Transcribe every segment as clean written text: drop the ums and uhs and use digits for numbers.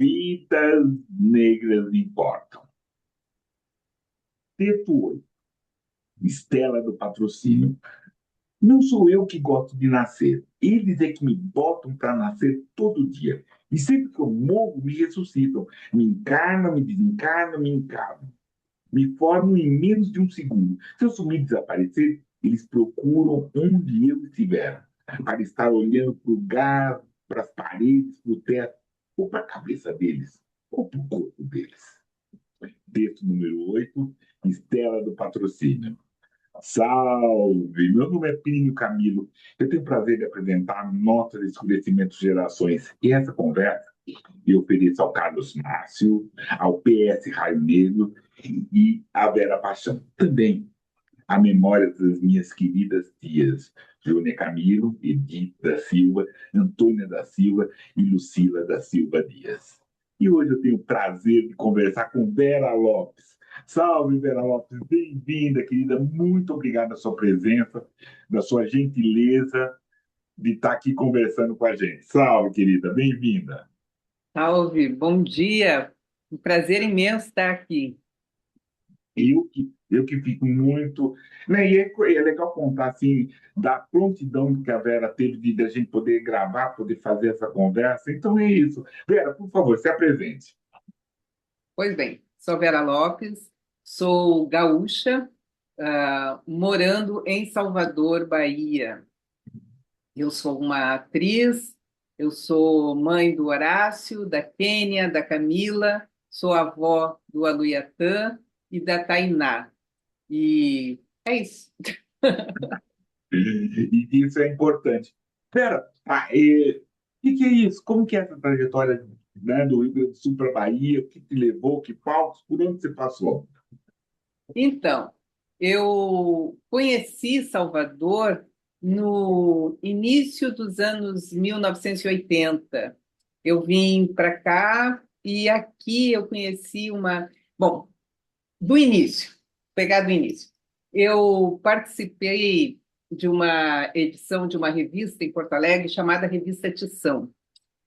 Vidas negras importam. Texto 8. Estela do patrocínio. Não sou eu que gosto de nascer. Eles é que me botam para nascer todo dia. E sempre que eu morro, me ressuscitam. Me encarnam, me desencarnam, me encarnam. Me formam em menos de um segundo. Se eu sumir e desaparecer, eles procuram onde eu estiver. Para estar olhando para o gás, para as paredes, para o teto, ou para a cabeça deles, ou para o corpo deles. Texto número 8, Estela do Patrocínio. Salve! Meu nome é Plínio Camilo. Eu tenho o prazer de apresentar Notas de Escurecimento de Gerações. E essa conversa eu ofereço ao Carlos Márcio, ao PS Raio Negro e à Vera Paixão. Também a memória das minhas queridas tias, Júnia Camilo, Edith da Silva, Antônia da Silva e Lucila da Silva Dias. E hoje eu tenho o prazer de conversar com Vera Lopes. Salve, Vera Lopes, bem-vinda, querida. Muito obrigada pela sua presença, da sua gentileza de estar aqui conversando com a gente. Salve, querida, bem-vinda. Salve, bom dia. Um prazer imenso estar aqui. Eu que fico muito. Né? E é legal contar assim, da prontidão que a Vera teve de a gente poder gravar, poder fazer essa conversa. Então é isso. Vera, por favor, se apresente. Pois bem, sou Vera Lopes, sou gaúcha, morando em Salvador, Bahia. Eu sou uma atriz, eu sou mãe do Horácio, da Quênia, da Camila, sou avó do Aluiatã e da Tainá. E é isso. E isso é importante. Vera, o que é isso? Como que é essa trajetória, né, do Rio Grande do Sul para a Bahia? O que te levou? Que palcos? Por onde você passou? Então, eu conheci Salvador no início dos anos 1980. Eu vim para cá e aqui eu conheci uma. Bom, do início, pegar do início. Eu participei de uma edição de uma revista em Porto Alegre chamada Revista Tição.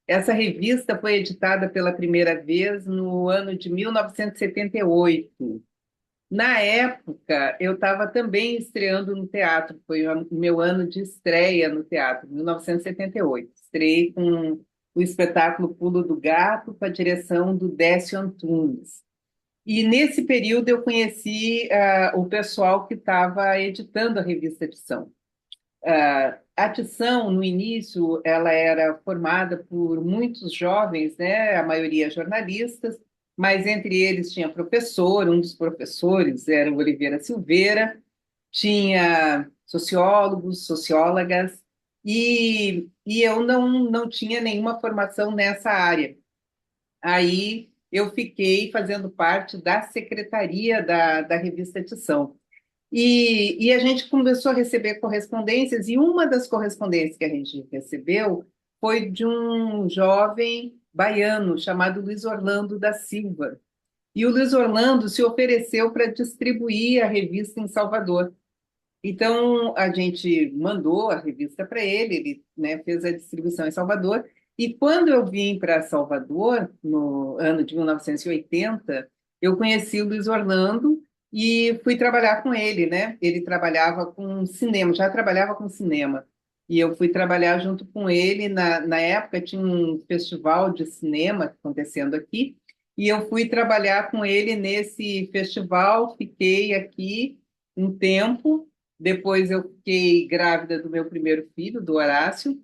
Essa revista foi editada pela primeira vez no ano de 1978. Na época, eu estava também estreando no teatro, foi o meu ano de estreia no teatro, 1978. Estreiei com o espetáculo Pulo do Gato, com a direção do Décio Antunes. E nesse período eu conheci o pessoal que estava editando a revista Edição. A Tição, no início, ela era formada por muitos jovens, né, a maioria jornalistas, mas entre eles tinha professor, um dos professores era o Oliveira Silveira, tinha sociólogos, sociólogas, e eu não tinha nenhuma formação nessa área. Aí eu fiquei fazendo parte da secretaria da revista Tição. E a gente começou a receber correspondências, e uma das correspondências que a gente recebeu foi de um jovem baiano chamado Luiz Orlando da Silva. E o Luiz Orlando se ofereceu para distribuir a revista em Salvador. Então, a gente mandou a revista para ele, ele, né, fez a distribuição em Salvador, e quando eu vim para Salvador, no ano de 1980, eu conheci o Luiz Orlando e fui trabalhar com ele, né? Ele trabalhava com cinema, já trabalhava com cinema, e eu fui trabalhar junto com ele. Na época tinha um festival de cinema acontecendo aqui, e eu fui trabalhar com ele nesse festival, fiquei aqui um tempo. Depois eu fiquei grávida do meu primeiro filho, do Horácio,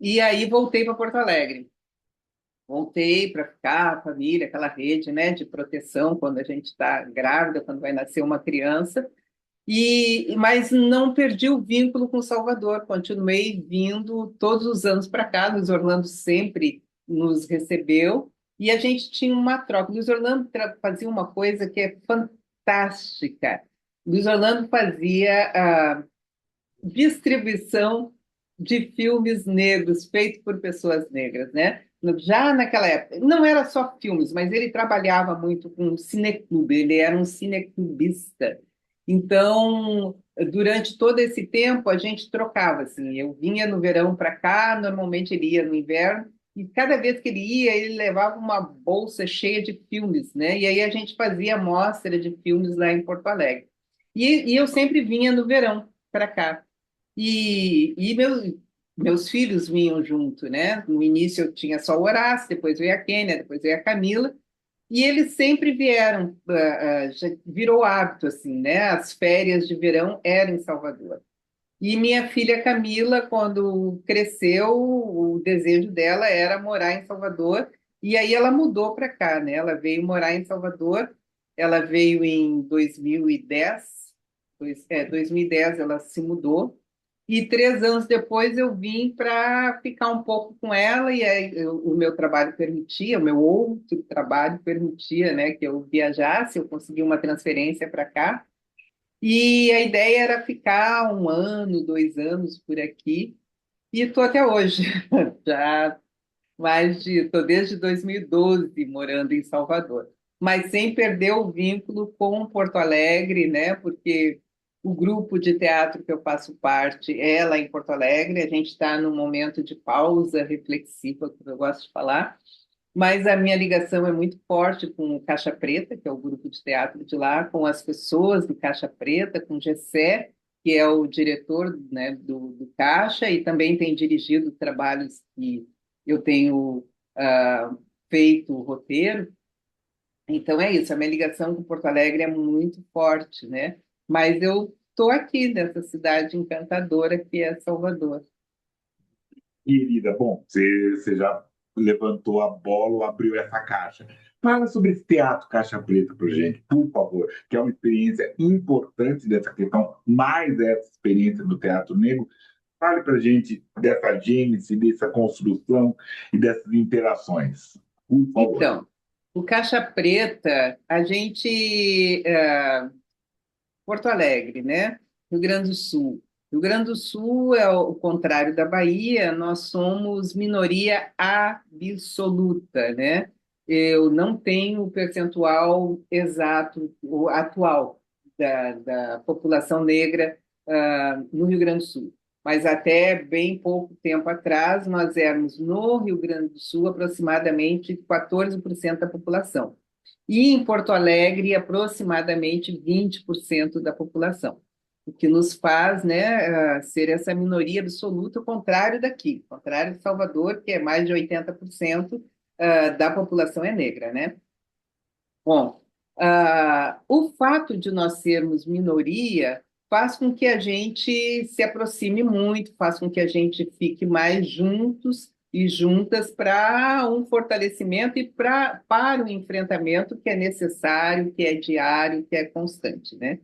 e aí voltei para Porto Alegre. Voltei para ficar, a família, aquela rede, né, de proteção quando a gente está grávida, quando vai nascer uma criança. Mas não perdi o vínculo com Salvador, continuei vindo todos os anos para cá. Luiz Orlando sempre nos recebeu e a gente tinha uma troca. Luiz Orlando fazia uma coisa que é fantástica. Luiz Orlando fazia distribuição de filmes negros feitos por pessoas negras, né? Já naquela época, não era só filmes, mas ele trabalhava muito com cineclube, ele era um cineclubista. Então, durante todo esse tempo, a gente trocava, assim, eu vinha no verão para cá, normalmente ele ia no inverno, e cada vez que ele ia, ele levava uma bolsa cheia de filmes, né? E aí a gente fazia mostra de filmes lá em Porto Alegre. E eu sempre vinha no verão para cá. Meus filhos vinham junto, né? No início eu tinha só o Horácio, depois veio a Kênia, depois veio a Camila. E eles sempre vieram, já virou hábito, assim, né? As férias de verão eram em Salvador. E minha filha Camila, quando cresceu, o desejo dela era morar em Salvador, e aí ela mudou para cá, né? Ela veio morar em Salvador, ela veio em 2010, 2010 ela se mudou, e 3 anos depois eu vim para ficar um pouco com ela, e aí o meu trabalho permitia, o meu outro trabalho permitia, né, que eu viajasse, eu consegui uma transferência para cá, e a ideia era ficar 1 ano, 2 anos por aqui, e estou até hoje, já estou desde 2012 morando em Salvador, mas sem perder o vínculo com Porto Alegre, né? Porque o grupo de teatro que eu faço parte é lá em Porto Alegre, a gente está num momento de pausa reflexiva, que eu gosto de falar, mas a minha ligação é muito forte com o Caixa Preta, que é o grupo de teatro de lá, com as pessoas do Caixa Preta, com o Gessé, que é o diretor, né, do Caixa, e também tem dirigido trabalhos que eu tenho feito o roteiro. Então é isso, a minha ligação com Porto Alegre é muito forte, né? Mas eu estou aqui nessa cidade encantadora que é Salvador. Querida, bom, você já levantou a bola, abriu essa caixa. Fala sobre esse teatro Caixa Preta para gente, por favor, que é uma experiência importante dessa questão, mais essa experiência do teatro negro. Fale para gente dessa gênese, dessa construção e dessas interações, por favor. Então, o Caixa Preta, a gente Porto Alegre, né? Rio Grande do Sul. Rio Grande do Sul é o contrário da Bahia, nós somos minoria absoluta, né? Eu não tenho o percentual exato, o atual, da população negra no Rio Grande do Sul. Mas até bem pouco tempo atrás, nós éramos no Rio Grande do Sul aproximadamente 14% da população e em Porto Alegre aproximadamente 20% da população, o que nos faz, né, ser essa minoria absoluta, o contrário daqui, o contrário de Salvador, que é mais de 80% da população é negra, né? Bom, o fato de nós sermos minoria faz com que a gente se aproxime muito, faz com que a gente fique mais juntos e juntas para um fortalecimento e para o enfrentamento que é necessário, que é diário, que é constante, né?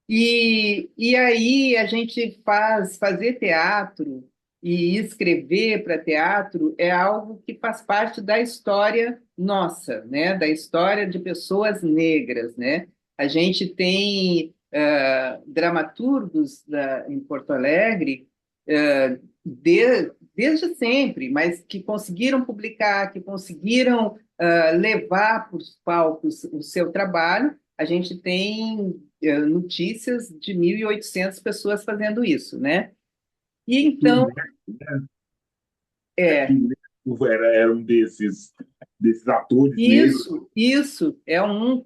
E aí a gente fazer teatro e escrever para teatro é algo que faz parte da história nossa, né? Da história de pessoas negras, né? A gente tem dramaturgos em Porto Alegre desde sempre, mas que conseguiram publicar, que conseguiram levar para os palcos o seu trabalho. A gente tem notícias de 1.800 pessoas fazendo isso, né? E então, é, Que era um desses atores negros. isso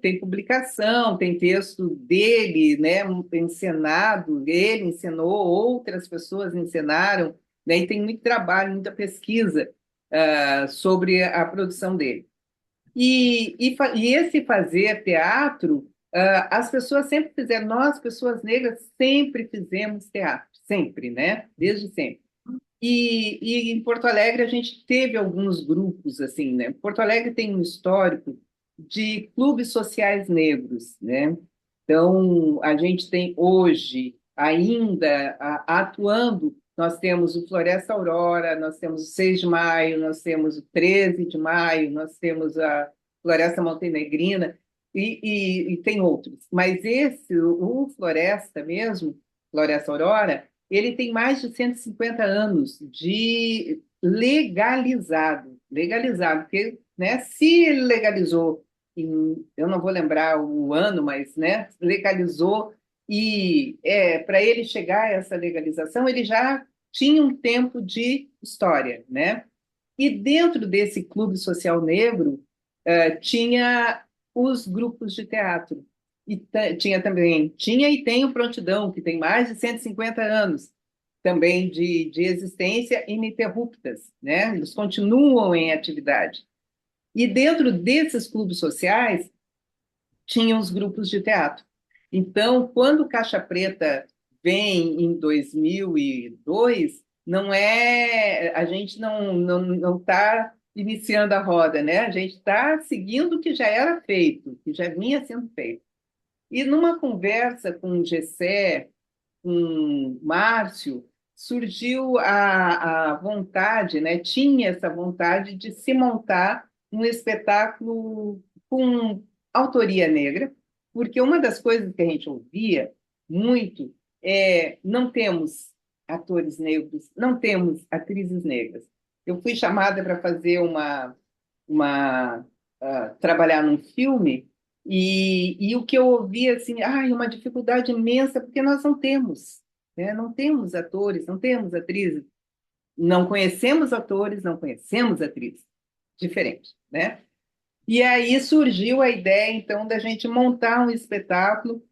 tem publicação, tem texto dele, né, encenado, ele encenou, outras pessoas ensinaram, né, e tem muito trabalho, muita pesquisa sobre a produção dele. E esse fazer teatro, as pessoas sempre fizeram, nós, pessoas negras, sempre fizemos teatro, sempre, né? Desde sempre. E em Porto Alegre a gente teve alguns grupos, assim, né? Porto Alegre tem um histórico de clubes sociais negros, né? Então, a gente tem hoje, ainda atuando, nós temos o Floresta Aurora, nós temos o 6 de Maio, nós temos o 13 de Maio, nós temos a Floresta Montenegrina, e tem outros. Mas o Floresta mesmo, Floresta Aurora, ele tem mais de 150 anos de legalizado, porque, né, se ele legalizou eu não vou lembrar o ano, mas, né, legalizou e para ele chegar a essa legalização, ele já tinha um tempo de história, né? E dentro desse clube social negro, tinha os grupos de teatro. E tinha também, tinha e tem o Prontidão, que tem mais de 150 anos também de existência ininterruptas, né? Eles continuam em atividade. E dentro desses clubes sociais, tinham os grupos de teatro. Então, quando o Caixa Preta vem em 2002, não é, a gente não está iniciando a roda, né? A gente está seguindo o que já era feito, que já vinha sendo feito. E numa conversa com o Gessé, com o Márcio, surgiu a vontade, né? Tinha essa vontade de se montar um espetáculo com autoria negra, porque uma das coisas que a gente ouvia muito é não temos atores negros, não temos atrizes negras. Eu fui chamada para fazer uma trabalhar num filme e o que eu ouvi assim, uma dificuldade imensa porque nós não temos, né? Não temos atores, não temos atrizes, não conhecemos atores, não conhecemos atrizes, diferente, né? E aí surgiu a ideia então da gente montar um espetáculo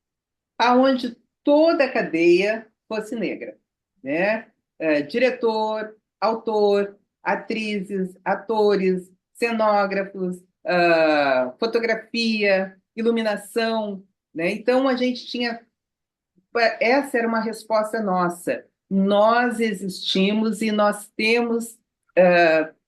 aonde toda a cadeia fosse negra, né? Diretor, autor, atrizes, atores, cenógrafos, fotografia, iluminação, né? Então a gente tinha, essa era uma resposta nossa. Nós existimos e nós temos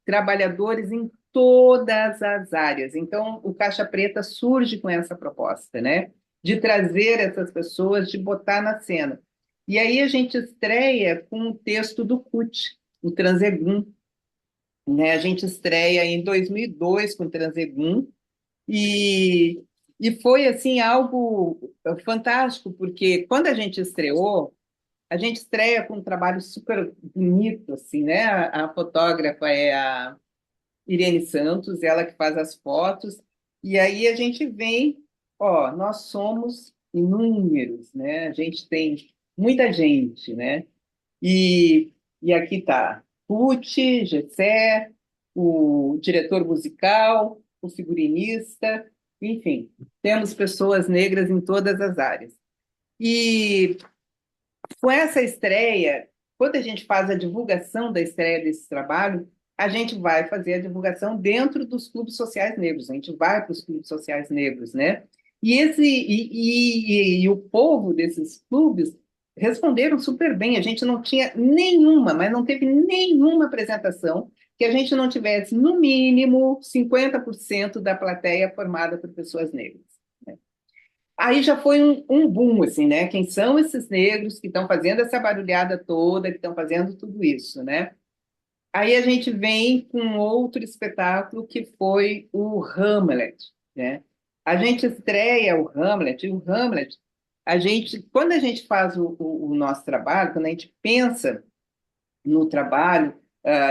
trabalhadores em todas as áreas. Então, o Caixa Preta surge com essa proposta, né? De trazer essas pessoas, de botar na cena. E aí a gente estreia com o texto do CUT, o Transegum, né? A gente estreia em 2002 com o Transegum e, e foi assim algo fantástico, porque quando a gente estreia com um trabalho super bonito, assim, né? A fotógrafa é a Irene Santos, ela que faz as fotos, e aí a gente vem, ó, nós somos inúmeros, né? A gente tem muita gente, né? E aqui está Pucci, Gessé, o diretor musical, o figurinista, enfim, temos pessoas negras em todas as áreas. E com essa estreia, quando a gente faz a divulgação da estreia desse trabalho, a gente vai fazer a divulgação dentro dos clubes sociais negros, a gente vai para os clubes sociais negros, né? E o povo desses clubes responderam super bem. A gente não tinha nenhuma, mas não teve nenhuma apresentação que a gente não tivesse, no mínimo, 50% da plateia formada por pessoas negras, né? Aí já foi um boom, assim, né? Quem são esses negros que estão fazendo essa barulhada toda, que estão fazendo tudo isso, né? Aí a gente vem com outro espetáculo que foi o Hamlet, né? A gente estreia o Hamlet, e o Hamlet, quando a gente faz o nosso trabalho, quando a gente pensa no trabalho,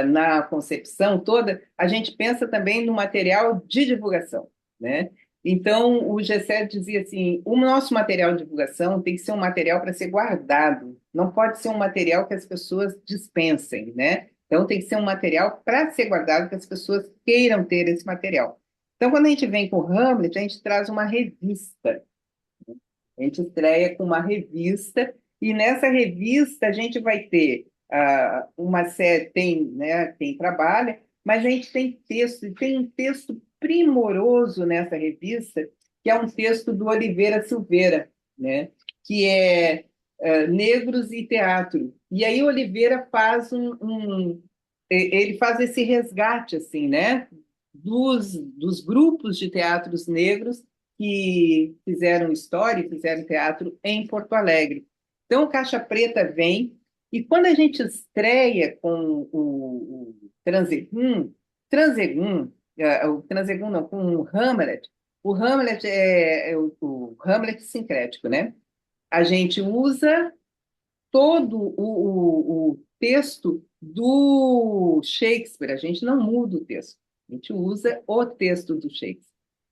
na concepção toda, a gente pensa também no material de divulgação, né? Então, o Gessé dizia assim, o nosso material de divulgação tem que ser um material para ser guardado, não pode ser um material que as pessoas dispensem, né? Então, tem que ser um material para ser guardado, que as pessoas queiram ter esse material. Então, quando a gente vem com o Hamlet, a gente traz uma revista, a gente estreia com uma revista, e nessa revista a gente vai ter uma série, tem, né, quem trabalha, mas a gente tem texto, e tem um texto primoroso nessa revista, que é um texto do Oliveira Silveira, né, que é Negros e Teatro. E aí o Oliveira faz ele faz esse resgate, assim, né, dos grupos de teatros negros que fizeram história e fizeram teatro em Porto Alegre. Então, o Caixa Preta vem, e quando a gente estreia com o o Transegum não, com o Hamlet o Hamlet sincrético, né? A gente usa todo o texto do Shakespeare, a gente não muda o texto, a gente usa o texto do Shakespeare.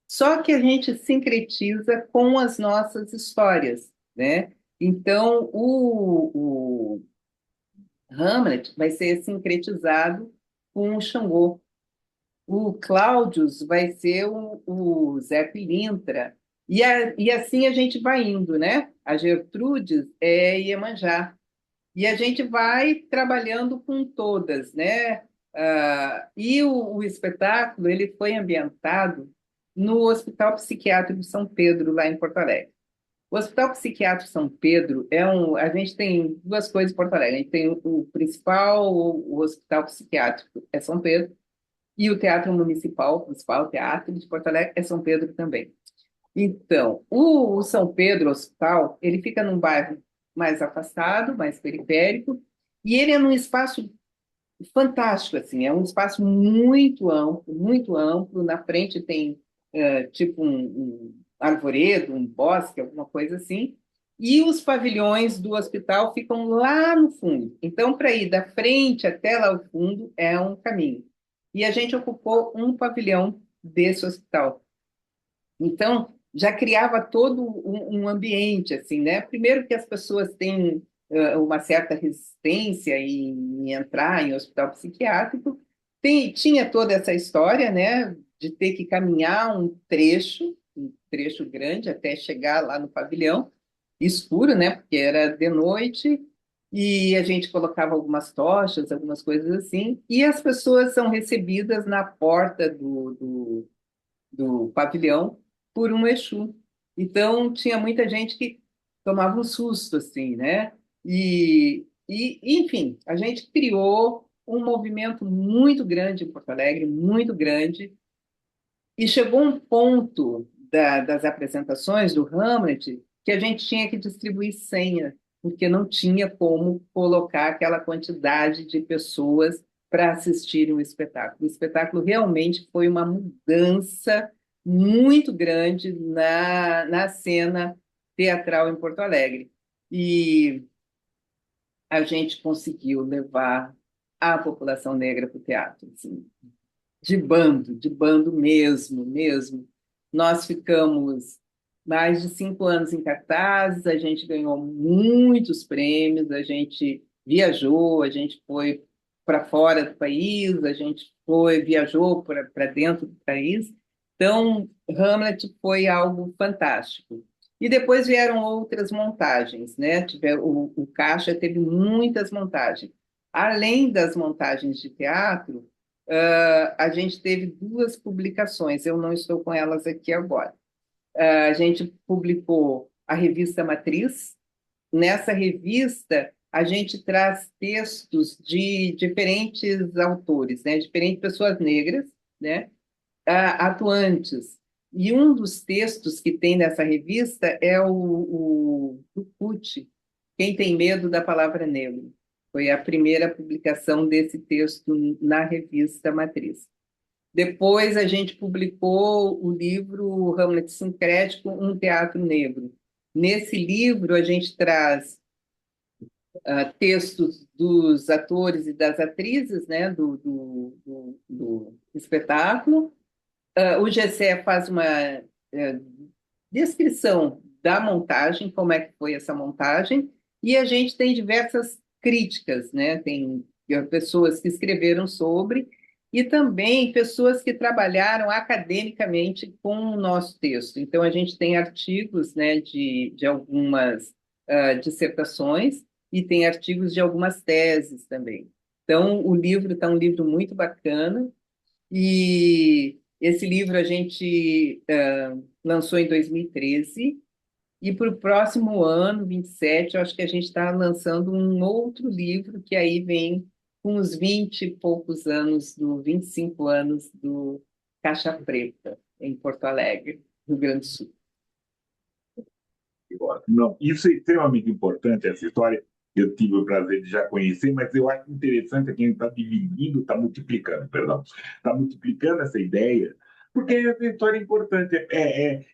Só que a gente sincretiza com as nossas histórias, né? Então, o Hamlet vai ser sincretizado com o Xangô. o Cláudios vai ser o Zé Pilintra, e assim a gente vai indo, né? A Gertrudes é Iemanjá. E a gente vai trabalhando com todas, né? E o espetáculo ele foi ambientado no Hospital Psiquiátrico de São Pedro, lá em Porto Alegre. O Hospital Psiquiátrico São Pedro é um. A gente tem duas coisas em Porto Alegre. A gente tem o principal, o Hospital Psiquiátrico é São Pedro, e o Teatro Municipal, o principal teatro de Porto Alegre, é São Pedro também. Então, o São Pedro Hospital, ele fica num bairro mais afastado, mais periférico, e ele é num espaço fantástico, assim, é um espaço muito amplo, muito amplo. Na frente tem tipo um arvoredo, um bosque, alguma coisa assim, e os pavilhões do hospital ficam lá no fundo. Então, para ir da frente até lá ao fundo é um caminho. E a gente ocupou um pavilhão desse hospital. Então, já criava todo um ambiente, assim, né? Primeiro que as pessoas têm uma certa resistência em entrar em hospital psiquiátrico. Tinha toda essa história, né, de ter que caminhar um trecho grande até chegar lá no pavilhão, escuro, né, porque era de noite, e a gente colocava algumas tochas, algumas coisas assim, e as pessoas são recebidas na porta do pavilhão por um Exu. Então, tinha muita gente que tomava um susto, assim, né? Enfim, a gente criou um movimento muito grande em Porto Alegre, muito grande, e chegou um ponto das apresentações do Hamlet que a gente tinha que distribuir senha, porque não tinha como colocar aquela quantidade de pessoas para assistirem o espetáculo. O espetáculo realmente foi uma mudança muito grande na cena teatral em Porto Alegre. E a gente conseguiu levar a população negra para o teatro, assim, de bando mesmo, mesmo. Nós ficamos mais de 5 anos em cartaz, a gente ganhou muitos prêmios, a gente viajou, a gente foi para fora do país, a gente viajou para dentro do país. Então, Hamlet foi algo fantástico. E depois vieram outras montagens, né? O Caixa teve muitas montagens. Além das montagens de teatro, a gente teve duas publicações, eu não estou com elas aqui agora. A gente publicou a revista Matriz. Nessa revista, a gente traz textos de diferentes autores, né? Diferentes pessoas negras, né? Atuantes. E um dos textos que tem nessa revista é o do Pucci, Quem Tem Medo da Palavra Negro. Foi a primeira publicação desse texto na revista Matriz. Depois a gente publicou o livro Hamlet Sincrético, Um Teatro Negro. Nesse livro a gente traz textos dos atores e das atrizes, né, do espetáculo. O Gessé faz uma descrição da montagem, como é que foi essa montagem, e a gente tem diversas críticas, né? Tem pessoas que escreveram sobre, e também pessoas que trabalharam academicamente com o nosso texto. Então, a gente tem artigos, né, de algumas dissertações, e tem artigos de algumas teses também. Então, o livro está um livro muito bacana, e esse livro a gente lançou em 2013, e para o próximo ano, 27, eu acho que a gente está lançando um outro livro que aí vem com os 20 e poucos anos, 25 anos do Caixa Preta, em Porto Alegre, Rio Grande do Sul. Não, isso é extremamente importante, essa história. Eu tive o prazer de já conhecer, mas eu acho interessante que a gente está dividindo, está multiplicando, perdão, está multiplicando essa ideia, porque essa história é importante.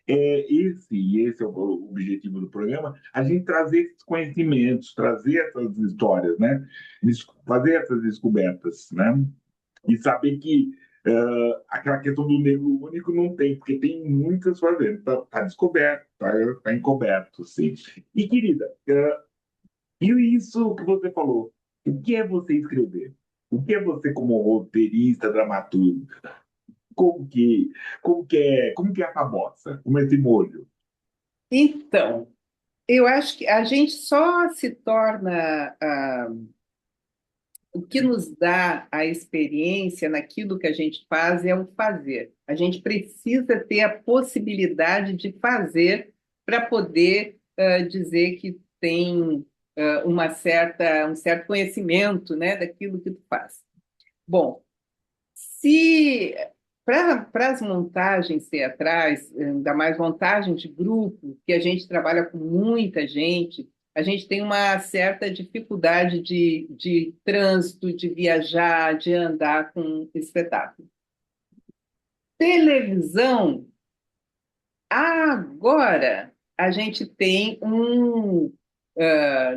Esse é o objetivo do programa, a gente trazer esses conhecimentos, trazer essas histórias, né? Fazer essas descobertas, né? E saber que aquela questão do negro único não tem, porque tem muitas fazendo. Tá descoberto, tá encoberto, sim. E, querida, e isso que você falou, o que é você escrever? O que é você como roteirista, dramaturgo? Como que, como que é a famosa? Como é esse molho? Então, eu acho que a gente só se torna o que nos dá a experiência naquilo que a gente faz é o fazer. A gente precisa ter a possibilidade de fazer para poder dizer que tem um certo conhecimento, né, daquilo que tu faz. Bom, se para as montagens teatrais, ainda mais montagem de grupo, que a gente trabalha com muita gente, a gente tem uma certa dificuldade de trânsito, de viajar, de andar com espetáculo. Televisão, agora a gente tem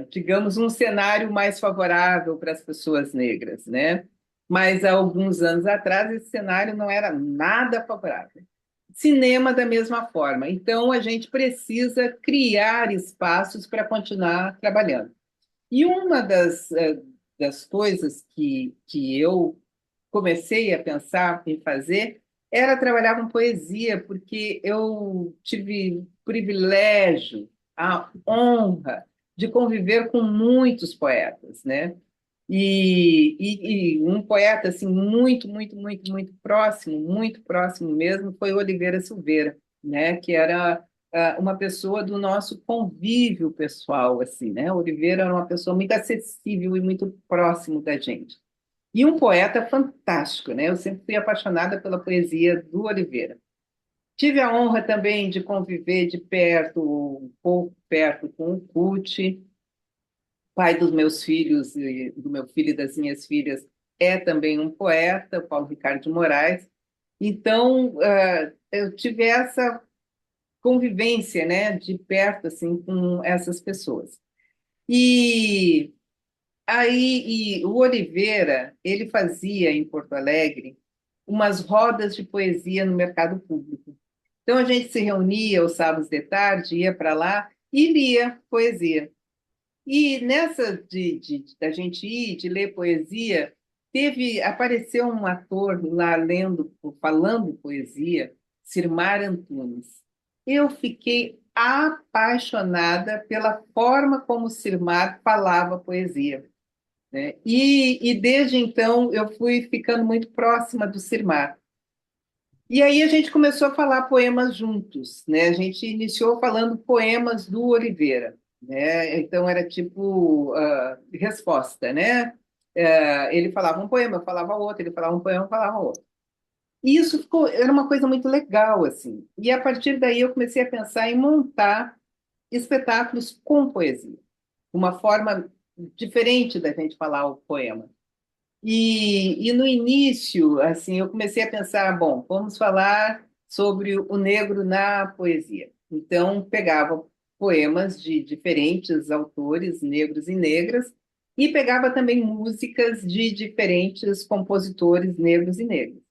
digamos, um cenário mais favorável para as pessoas negras, né? Mas há alguns anos atrás esse cenário não era nada favorável. Cinema da mesma forma. Então a gente precisa criar espaços para continuar trabalhando. E uma das coisas que eu comecei a pensar em fazer era trabalhar com poesia, porque eu tive o privilégio, a honra de conviver com muitos poetas, né? E um poeta assim muito próximo mesmo, foi o Oliveira Silveira, né? Que era uma pessoa do nosso convívio pessoal, assim, né? O Oliveira era uma pessoa muito acessível e muito próximo da gente. E um poeta fantástico, né? Eu sempre fui apaixonada pela poesia do Oliveira. Tive a honra também de conviver de perto, um pouco perto, com o Cuti, pai dos meus filhos, e do meu filho e das minhas filhas, é também um poeta, Paulo Ricardo de Moraes. Então, eu tive essa convivência, né, de perto, assim, com essas pessoas. E o Oliveira, ele fazia em Porto Alegre umas rodas de poesia no mercado público. Então a gente se reunia aos sábados de tarde, ia para lá e lia poesia. E nessa da gente ir, de ler poesia, apareceu um ator lá lendo, falando poesia, Cirmar Antunes. Eu fiquei apaixonada pela forma como Cirmar falava poesia, né? E desde então eu fui ficando muito próxima do Cirmar. E aí a gente começou a falar poemas juntos, né? A gente iniciou falando poemas do Oliveira, né? Então era tipo resposta, né? Ele falava um poema, eu falava outro, ele falava um poema, eu falava outro. E isso era uma coisa muito legal, assim. E a partir daí eu comecei a pensar em montar espetáculos com poesia, uma forma diferente da gente falar o poema. E no início, assim, eu comecei a pensar, bom, vamos falar sobre o negro na poesia. Então, pegava poemas de diferentes autores, negros e negras, e pegava também músicas de diferentes compositores negros e negras.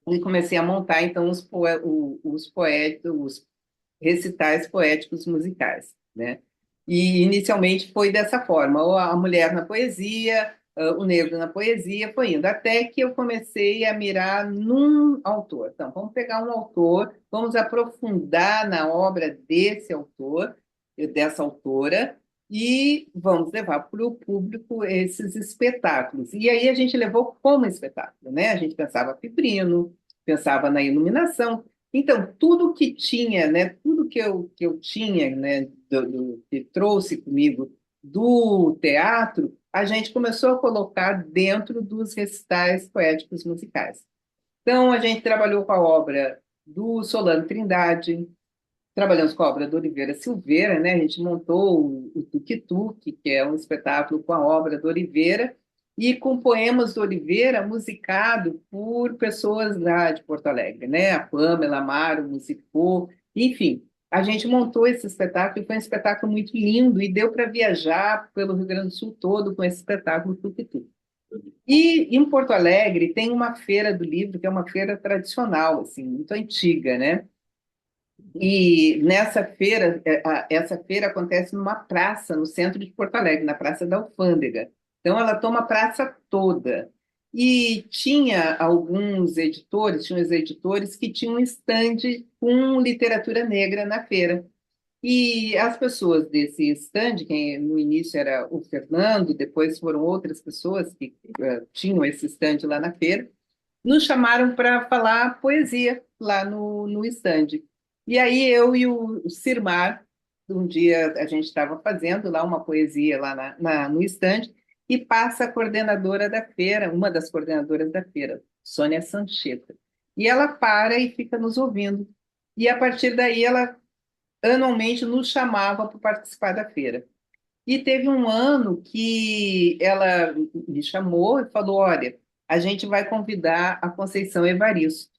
E comecei a montar, então, os recitais poéticos musicais, né? E inicialmente foi dessa forma, ou a mulher na poesia, o negro na poesia, foi indo, até que eu comecei a mirar num autor. Então, vamos pegar um autor, vamos aprofundar na obra desse autor, dessa autora, e vamos levar para o público esses espetáculos. E aí a gente levou como espetáculo, né? A gente pensava figurino, pensava na iluminação, então, tudo que tinha, né, tudo que eu tinha, né, que trouxe comigo do teatro, a gente começou a colocar dentro dos recitais poéticos musicais. Então, a gente trabalhou com a obra do Solano Trindade, trabalhamos com a obra do Oliveira Silveira, né? A gente montou o Tuk-Tuk, que é um espetáculo com a obra do Oliveira, e com poemas do Oliveira musicado por pessoas lá de Porto Alegre, né? A Pamela Amaro musicou, enfim. A gente montou esse espetáculo e foi um espetáculo muito lindo e deu para viajar pelo Rio Grande do Sul todo com esse espetáculo Tuk-Tuk. E em Porto Alegre tem uma feira do livro, que é uma feira tradicional, assim, muito antiga, né? E nessa feira, essa feira acontece numa praça no centro de Porto Alegre, na Praça da Alfândega. Então ela toma a praça toda. E tinha alguns editores, tinha os editores que tinham um stand com literatura negra na feira. E as pessoas desse stand, que no início era o Fernando, depois foram outras pessoas que tinham esse stand lá na feira, nos chamaram para falar poesia lá no stand. E aí eu e o Sirmar, um dia a gente estava fazendo lá uma poesia lá no stand, e passa a coordenadora da feira, uma das coordenadoras da feira, Sônia Sancheta. E ela para e fica nos ouvindo. E a partir daí ela anualmente nos chamava para participar da feira. E teve um ano que ela me chamou e falou: Olha, a gente vai convidar a Conceição Evaristo.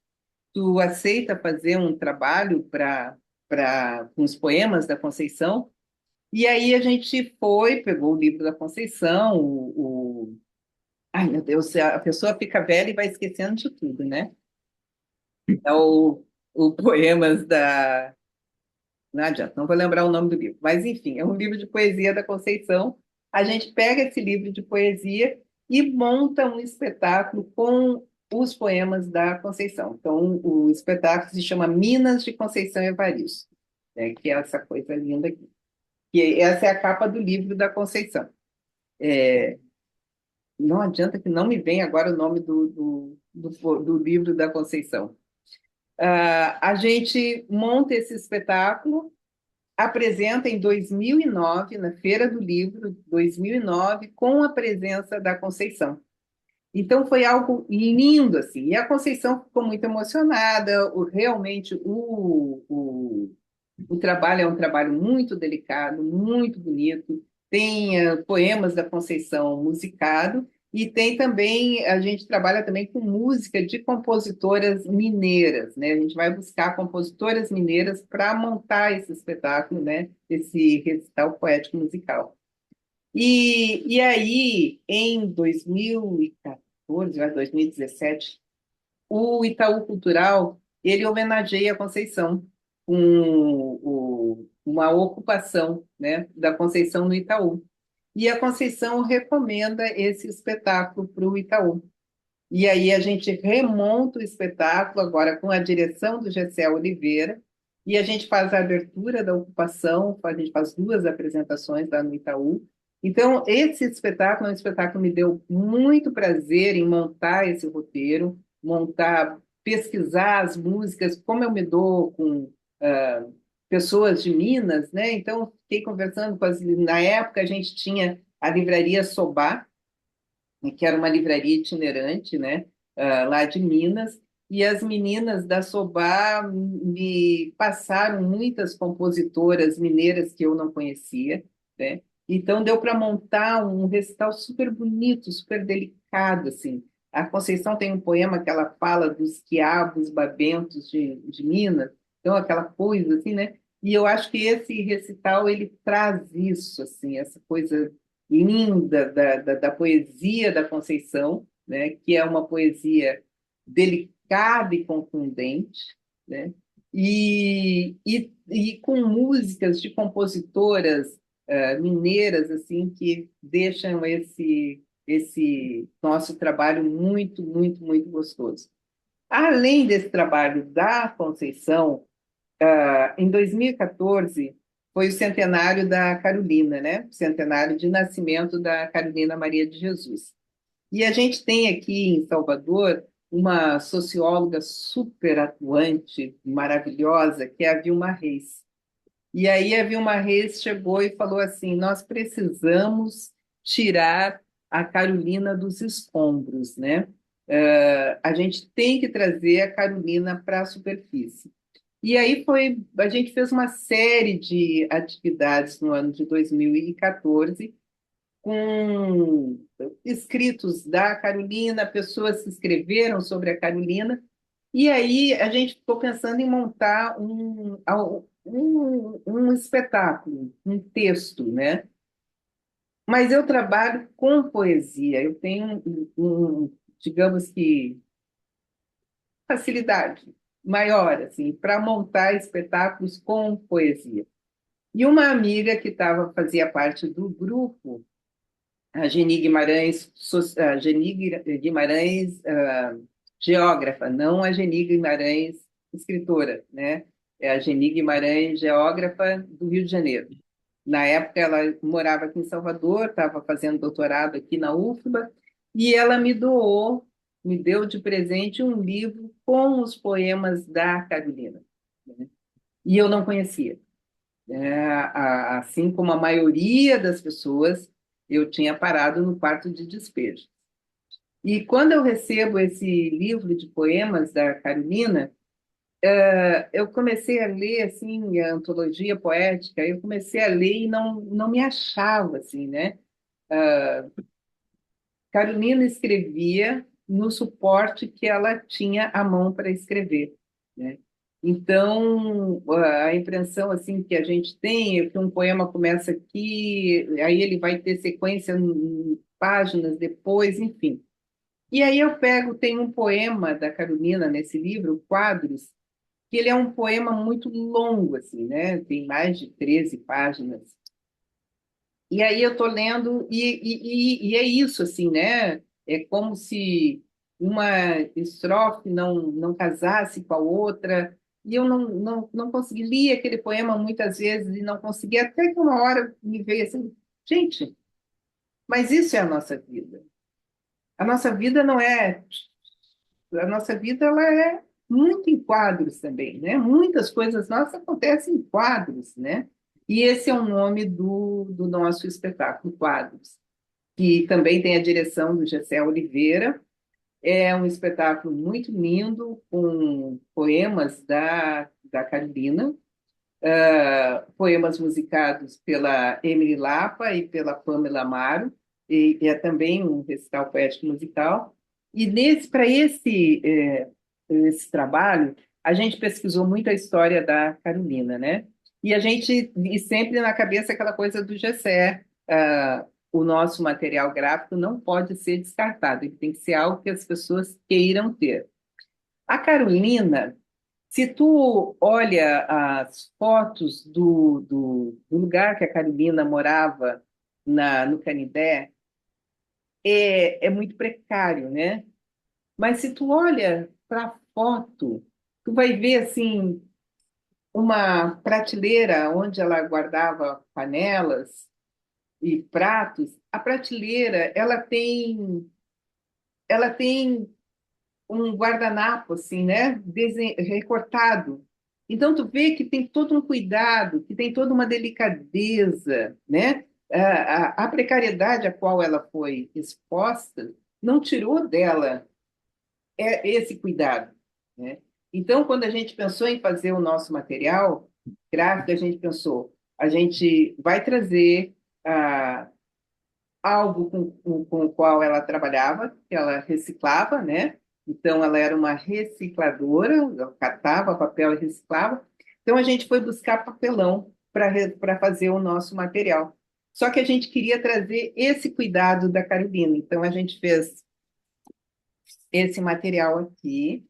Tu aceita fazer um trabalho com os poemas da Conceição? E aí a gente foi, pegou o livro da Conceição, Ai, meu Deus, a pessoa fica velha e vai esquecendo de tudo, né? É o Poemas da Não adianta, não vou lembrar o nome do livro. Mas, enfim, é um livro de poesia da Conceição. A gente pega esse livro de poesia e monta um espetáculo com os poemas da Conceição. Então, o espetáculo se chama Minas de Conceição Evaristo, né, que é essa coisa linda aqui. E essa é a capa do livro da Conceição. Não adianta que não me vem agora o nome do livro da Conceição. A gente monta esse espetáculo, apresenta em 2009, na Feira do Livro, 2009, com a presença da Conceição. Então foi algo lindo, assim. E a Conceição ficou muito emocionada. Realmente o trabalho é um trabalho muito delicado, muito bonito. Tem poemas da Conceição musicado e tem também, a gente trabalha também com música de compositoras mineiras, né? A gente vai buscar compositoras mineiras para montar esse espetáculo, né? Esse recital poético musical. E aí, em 2014, 2017, o Itaú Cultural, ele homenageia a Conceição com uma ocupação, né, da Conceição no Itaú. E a Conceição recomenda esse espetáculo para o Itaú. E aí a gente remonta o espetáculo agora com a direção do Gessé Oliveira, e a gente faz a abertura da ocupação, a gente faz duas apresentações lá no Itaú. Então, esse espetáculo é um espetáculo que me deu muito prazer em montar esse roteiro, montar, pesquisar as músicas, como eu me dou com ah, pessoas de Minas, né? Então, fiquei conversando com na época a gente tinha a livraria Sobá, que era uma livraria itinerante, né, lá de Minas, e as meninas da Sobá me passaram muitas compositoras mineiras que eu não conhecia, né? Então deu para montar um recital super bonito, super delicado, assim. A Conceição tem um poema que ela fala dos quiabos babentos de Minas, então aquela coisa assim, né? E eu acho que esse recital ele traz isso, assim, essa coisa linda da poesia da Conceição, né, que é uma poesia delicada e contundente, né, e com músicas de compositoras mineiras assim que deixam esse nosso trabalho muito, muito, muito gostoso. Além desse trabalho da Conceição, em 2014, foi o centenário da Carolina, né? O centenário de nascimento da Carolina Maria de Jesus. E a gente tem aqui em Salvador uma socióloga super atuante, maravilhosa, que é a Vilma Reis. E aí a Vilma Reis chegou e falou assim: nós precisamos tirar a Carolina dos escombros, né? A gente tem que trazer a Carolina para a superfície. E aí a gente fez uma série de atividades no ano de 2014 com escritos da Carolina, pessoas se escreveram sobre a Carolina, e aí a gente ficou pensando em montar um espetáculo, um texto, né? Mas eu trabalho com poesia, eu tenho digamos que, facilidade maior assim para montar espetáculos com poesia. E uma amiga que fazia parte do grupo A Geni Guimarães, a Geni Guimarães, geógrafa, não a Geni Guimarães, escritora, né? É a Geni Guimarães, geógrafa do Rio de Janeiro. Na época, ela morava aqui em Salvador, estava fazendo doutorado aqui na UFBA, e ela me doou, me deu de presente um livro com os poemas da Carolina, né? E eu não conhecia. Assim como a maioria das pessoas, eu tinha parado no quarto de despejo. E quando eu recebo esse livro de poemas da Carolina, eu comecei a ler assim a antologia poética. Eu comecei a ler e não me achava assim, né? Carolina escrevia no suporte que ela tinha à mão para escrever, né? Então, a impressão assim que a gente tem é que um poema começa aqui, aí ele vai ter sequência em páginas depois, enfim. E aí eu pego, tem um poema da Carolina nesse livro, Quadros, que ele é um poema muito longo, assim, né? Tem mais de 13 páginas. E aí eu estou lendo, e é isso, assim, né? É como se uma estrofe não casasse com a outra, e eu não consegui, li aquele poema muitas vezes e não consegui, até que uma hora me veio assim, gente, mas isso é a nossa vida. A nossa vida não é a nossa vida ela é muito em quadros também, né? Muitas coisas nossas acontecem em quadros, né? E esse é o nome do nosso espetáculo, Quadros, que também tem a direção do Gessé Oliveira. É um espetáculo muito lindo, com poemas da Carolina, poemas musicados pela Emily Lapa e pela Pamela Amaro, e é também um recital poético musical. E para esse trabalho, a gente pesquisou muito a história da Carolina, né? E sempre na cabeça aquela coisa do Gessé, o nosso material gráfico não pode ser descartado, ele tem que ser algo que as pessoas queiram ter. A Carolina, se tu olha as fotos do lugar que a Carolina morava no Canindé, é muito precário, né? Mas se tu olha para a foto, tu vai ver assim uma prateleira onde ela guardava panelas e pratos. A prateleira, ela tem um guardanapo assim, né, recortado. Então tu vê que tem todo um cuidado, que tem toda uma delicadeza, né? A precariedade a qual ela foi exposta não tirou dela esse cuidado, né? Então, quando a gente pensou em fazer o nosso material gráfico, a gente pensou, a gente vai trazer ah, algo com o qual ela trabalhava, que ela reciclava, né? Então, ela era uma recicladora, ela catava papel e reciclava. Então, a gente foi buscar papelão para fazer o nosso material. Só que a gente queria trazer esse cuidado da Carolina. Então, a gente fez esse material aqui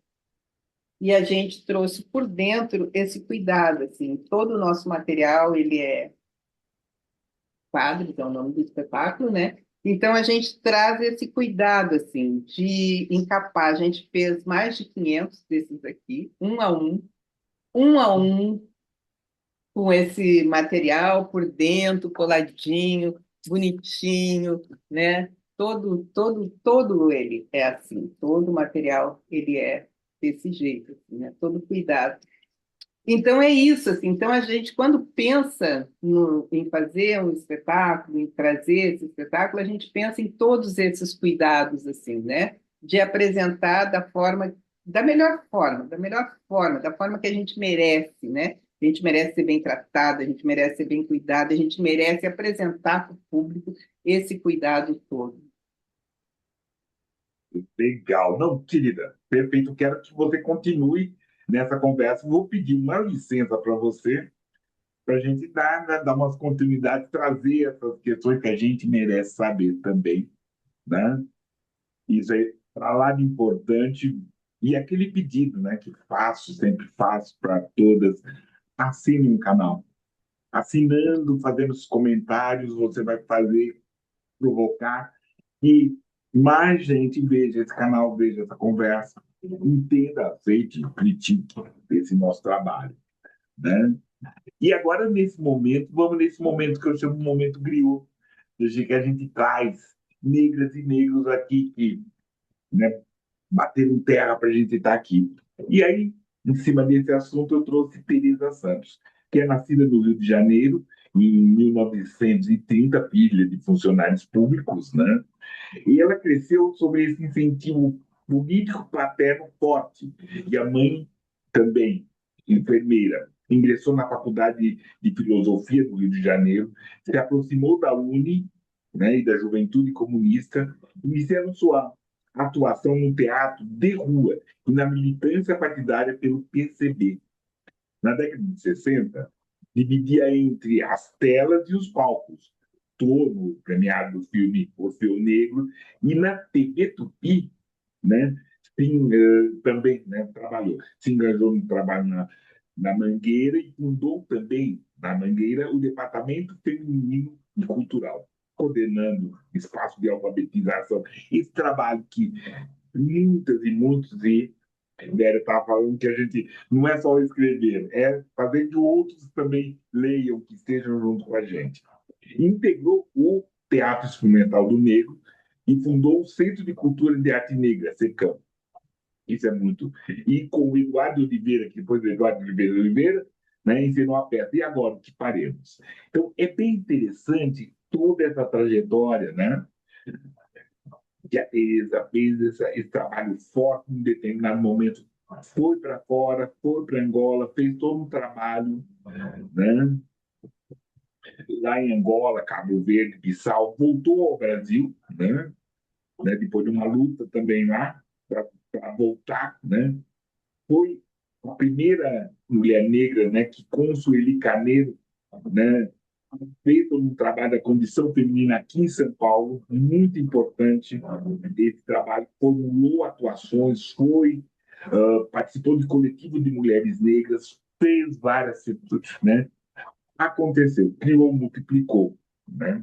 e a gente trouxe por dentro esse cuidado. Assim, todo o nosso material ele é quadros, é o nome do espetáculo, né? Então a gente traz esse cuidado assim de encapar. A gente fez mais de 500 desses aqui, um a um, com esse material por dentro, coladinho, bonitinho, né? Todo ele é assim, todo o material ele é desse jeito, assim, né? Todo cuidado. Então é isso, assim. Então a gente, quando pensa em fazer um espetáculo, em trazer esse espetáculo, a gente pensa em todos esses cuidados, assim, né? De apresentar da melhor forma, da forma que a gente merece, né? A gente merece ser bem tratado, a gente merece ser bem cuidado, a gente merece apresentar para o público esse cuidado todo. Legal. Não, querida, perfeito. Quero que você continue nessa conversa. Vou pedir uma licença para você, para a gente dar umas continuidades, trazer essas questões que a gente merece saber também, né? Isso é para lá de importante. E aquele pedido, né, que faço, sempre faço para todas, assine um canal. Assinando, fazendo os comentários, você vai fazer provocar que mais gente veja esse canal, veja essa conversa, entenda, aceite, critique esse nosso trabalho, né? E agora, nesse momento, vamos nesse momento que eu chamo de momento griot, que a gente traz negras e negros aqui que, né, bateram terra para a gente estar aqui. E aí, em cima desse assunto, eu trouxe Teresa Santos, que é nascida no Rio de Janeiro, em 1930, filha de funcionários públicos, né? E ela cresceu sobre esse incentivo político paterno forte. E a mãe também, enfermeira, ingressou na Faculdade de Filosofia do Rio de Janeiro, se aproximou da UNE, né, e da Juventude Comunista, iniciando sua atuação no teatro de rua e na militância partidária pelo PCB. Na década de 60, dividia entre as telas e os palcos. Todo premiado do filme Orfeu Negro, e na TV Tupi, né, sim, também, né, trabalhou, se engajou no trabalho na Mangueira e fundou também na Mangueira o Departamento Feminino e Cultural, coordenando espaço de alfabetização. Esse trabalho que muitas e muitos e Bério estava falando que a gente não é só escrever, é fazer que outros também leiam, que estejam junto com a gente. Integrou o Teatro Experimental do Negro e fundou o Centro de Cultura e de Arte Negra, SECAM. Isso é muito. E com o Eduardo Oliveira, que depois do Eduardo Oliveira, né, ensinou a peça. E agora, o que faremos? Então, é bem interessante toda essa trajetória, né? Que a Teresa fez esse trabalho forte em determinado momento, foi para fora, foi para Angola, fez todo um trabalho, né? Lá em Angola, Cabo Verde, Bissau, voltou ao Brasil, né? Depois de uma luta também lá, para voltar, né? Foi a primeira mulher negra, né, que com Sueli Carneiro, né, fez um trabalho da condição feminina aqui em São Paulo, muito importante. Esse trabalho formulou atuações, participou de coletivo de mulheres negras, fez várias, né? Aconteceu, criou, multiplicou, né?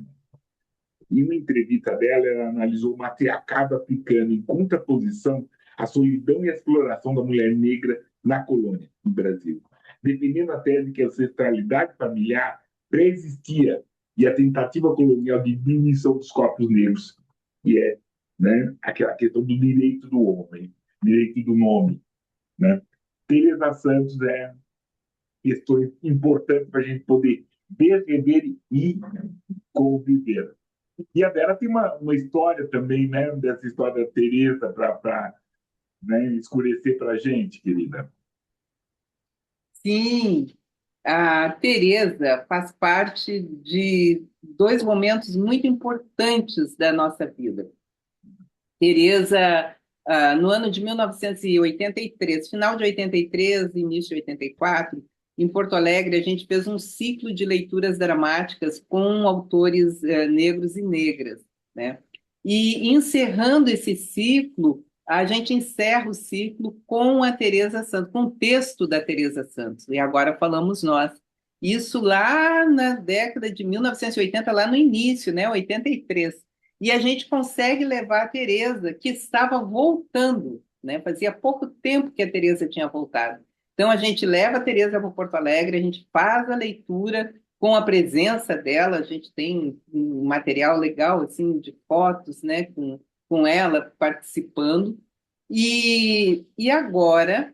Em uma entrevista dela, ela analisou o matriarcado africano em contraposição à solidão e à exploração da mulher negra na colônia, no Brasil, defendendo a tese que a ancestralidade familiar pré-existia e a tentativa colonial de diminuição dos corpos negros, que é, né, aquela questão do direito do homem, direito do nome. Né? Teresa Santos é questões importantes para a gente poder descrever e conviver. E a Vera tem uma história também, né, dessa história da Teresa para, né, escurecer para a gente, querida. Sim, a Teresa faz parte de dois momentos muito importantes da nossa vida. Teresa, no ano de 1983, final de 83, início de 84, em Porto Alegre, a gente fez um ciclo de leituras dramáticas com autores negros e negras, né? E encerrando esse ciclo, a gente encerra o ciclo com a Teresa Santos, com o texto da Teresa Santos. E agora falamos nós. Isso lá na década de 1980, lá no início, né? 83. E a gente consegue levar a Teresa, que estava voltando, né? Fazia pouco tempo que a Teresa tinha voltado. Então a gente leva a Teresa para Porto Alegre, a gente faz a leitura com a presença dela, a gente tem um material legal assim de fotos, né, com ela participando. E agora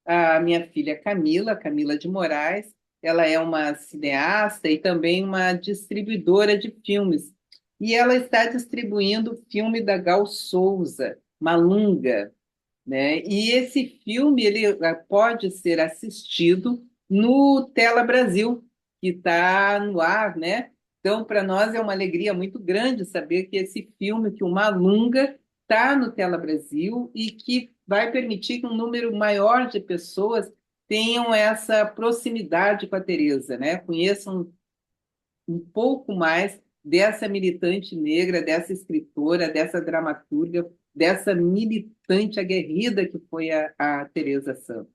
a minha filha Camila, Camila de Moraes, ela é uma cineasta e também uma distribuidora de filmes. E ela está distribuindo o filme da Gal Souza, Malunga, né? E esse filme ele pode ser assistido no Tela Brasil, que está no ar, né? Então, para nós é uma alegria muito grande saber que esse filme, que o Malunga, está no Tela Brasil e que vai permitir que um número maior de pessoas tenham essa proximidade com a Teresa, né? Conheçam um pouco mais dessa militante negra, dessa escritora, dessa dramaturga, dessa militante aguerrida que foi a Teresa Santos.